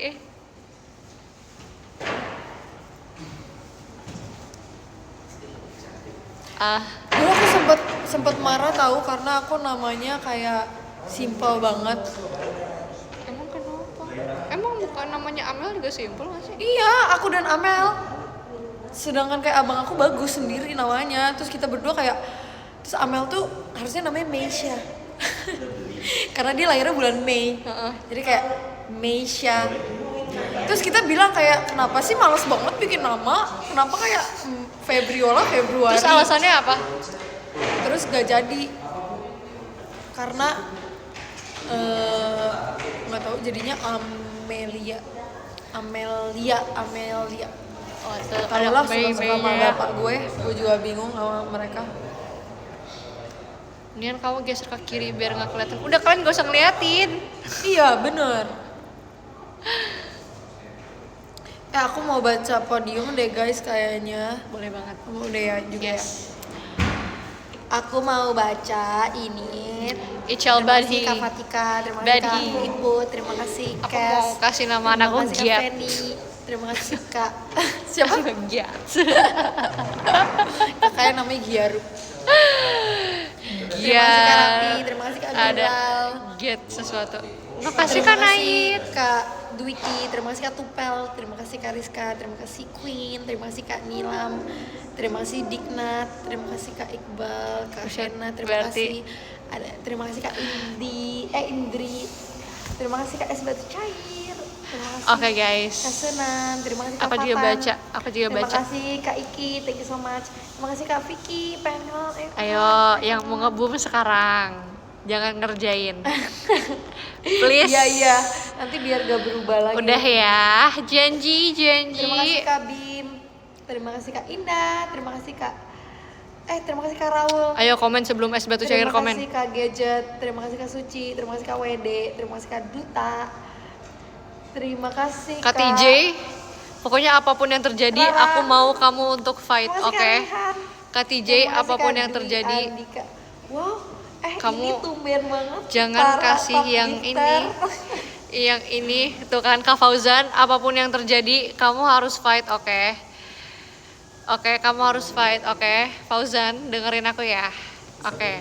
Dulu aku sempet marah tahu karena aku namanya kayak simpel banget. Emang kenapa? Emang bukan namanya Amel juga simpel gak sih? Iya, aku dan Amel. Sedangkan kayak abang aku bagus sendiri namanya. Terus kita berdua kayak, terus Amel tuh harusnya namanya Meisha. Karena dia lahirnya bulan Mei. Jadi kayak Meisha. Terus kita bilang kayak, kenapa sih males banget bikin nama? Kenapa kayak Februari? Terus alasannya apa? Terus gak jadi. Karena nggak tahu jadinya Amelia. Oh, itu Tahu lah suka sama Mei-Meinya. bapak gue juga bingung sama mereka. Nian kamu geser ke kiri biar nggak kelihatan. Udah kalian gak usah ngeliatin. Iya bener. Aku mau baca podium deh guys kayaknya. Boleh banget. Kamu udah ya juga ya. Yes. Aku mau baca ini. Ichal Terima kasih Badhi. Kak Fatika, terima kasih Kak Badhi. Ibu, terima kasih Aku Kes. mau kasih nama anakku Terima kasih Kak Giat. Feni, terima kasih Kak. Siapa? Giat. Kakaknya namanya Giaru. Terima kasih Kak Rati, terima kasih Kak Ada Gural. Giat sesuatu. Makasih Terima Kak Nait. Kak Dwiki, terima kasih Kak Tupel, terima kasih Kak Rizka, terima kasih Queen, terima kasih Kak Nilam, terima kasih Diknat, terima kasih Kak Iqbal, Kak Shena, terima berarti- kasih terima kasih Kak Indri, terima kasih Kak Es Batu Cair, terima kasih Oke guys. Kak Sunan, terima kasih Kak Aku juga Fatan. baca. Aku juga Terima baca. kasih Kak Iki, thank you so much. Terima kasih Kak Vicky, panel. Ayo, yang mau nge-boom sekarang. Jangan ngerjain. Please. Iya, nanti biar gak berubah lagi. Udah ya. Janji. Terima kasih Kak Bim, terima kasih Kak Indah, terima kasih Kak Raul. Ayo komen sebelum es batu cair Terima komen. kasih Kak Gadget, terima kasih Kak Suci, terima kasih Kak WD, terima kasih Kak Duta, terima kasih Kak TJ, pokoknya apapun yang terjadi, Rara. aku mau kamu untuk fight, Terima kasih oke? Kak Rehan. Kak TJ, Terima kasih apapun Kak yang Dwi terjadi, Andika. Wow, kamu ini tumben banget. jangan para kasih top yang gifter. ini. Yang ini, tuh kan Kak Fauzan, apapun yang terjadi, kamu harus fight, oke? Oke, kamu harus fight, oke? Fauzan, dengerin aku ya, oke?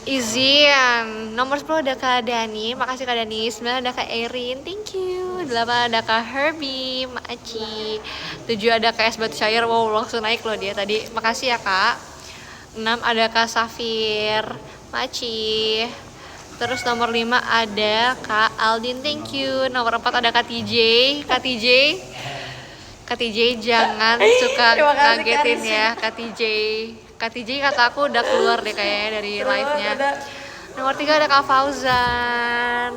Izin, nomor 10 ada Kak Dani, makasih Kak Dani. 9 ada Kak Erin, thank you. 8 ada Kak Herbie, Maci. 7 ada Kak Es Batu Cair, wow langsung naik loh dia tadi. Makasih ya Kak. 6 ada Kak Safir, Maci. Terus nomor 5 ada Kak Aldin, thank you. Nomor 4 ada Kak TJ. Kak TJ jangan suka Terima kasih, ngagetin Kak ya Kak TJ. Kak TJ kata aku udah keluar deh kayaknya dari Terus live-nya. ada- Nomor 3 ada Kak Fauzan.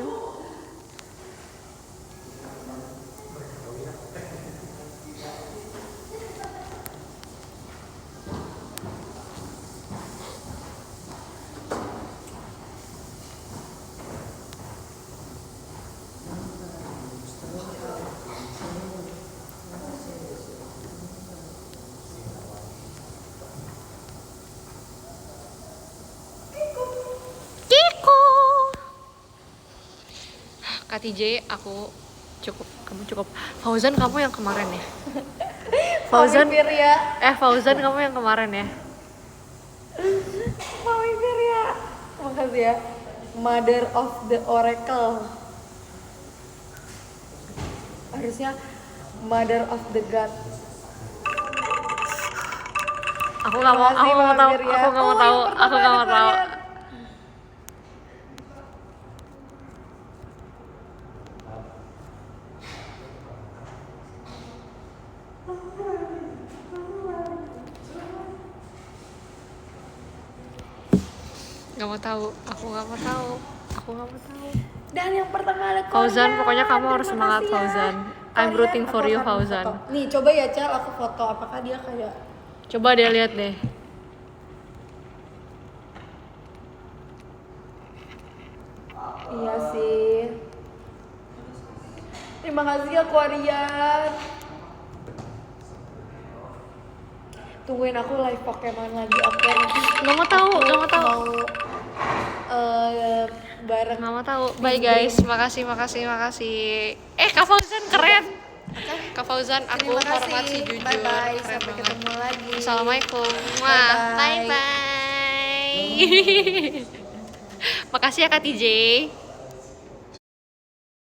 Kiko. Kak TJ aku cukup, kamu cukup. Fauzan kamu yang kemarin ya. Fauzan, Mami Firya, Fauzan kamu yang kemarin ya. Mami Firya. Makasih ya. Mother of the Oracle. Harusnya Mother of the God. Aku nggak mau, Makasih, aku nggak mau Mami tahu, Firya. aku nggak mau Oh, tahu, yang pertama aku nggak mau ada tahu. kalian. Gak mau tahu, aku gak mau tahu. Dan yang pertama ada Korea. Fauzan, pokoknya kamu harus Terima semangat kasih ya. Fauzan. I'm Korea, rooting for aku you akan Fauzan. foto. Nih coba ya Cel, aku foto apakah dia kayak Coba deh lihat deh. iya sih. Terima kasih ya Korean. Tungguin aku live Pokemon lagi, oke? Nanti Gak mau tahu, aku gak mau tahu. Mau bareng. Nggak mau tahu. Bye guys, makasih. Kak Fauzan keren. Kak Fauzan, aku Terima kasih. hormat sih jujur. Bye bye, Keren sampai banget. ketemu lagi. Assalamualaikum. Bye-bye. Bye bye. Makasih ya Kak TJ.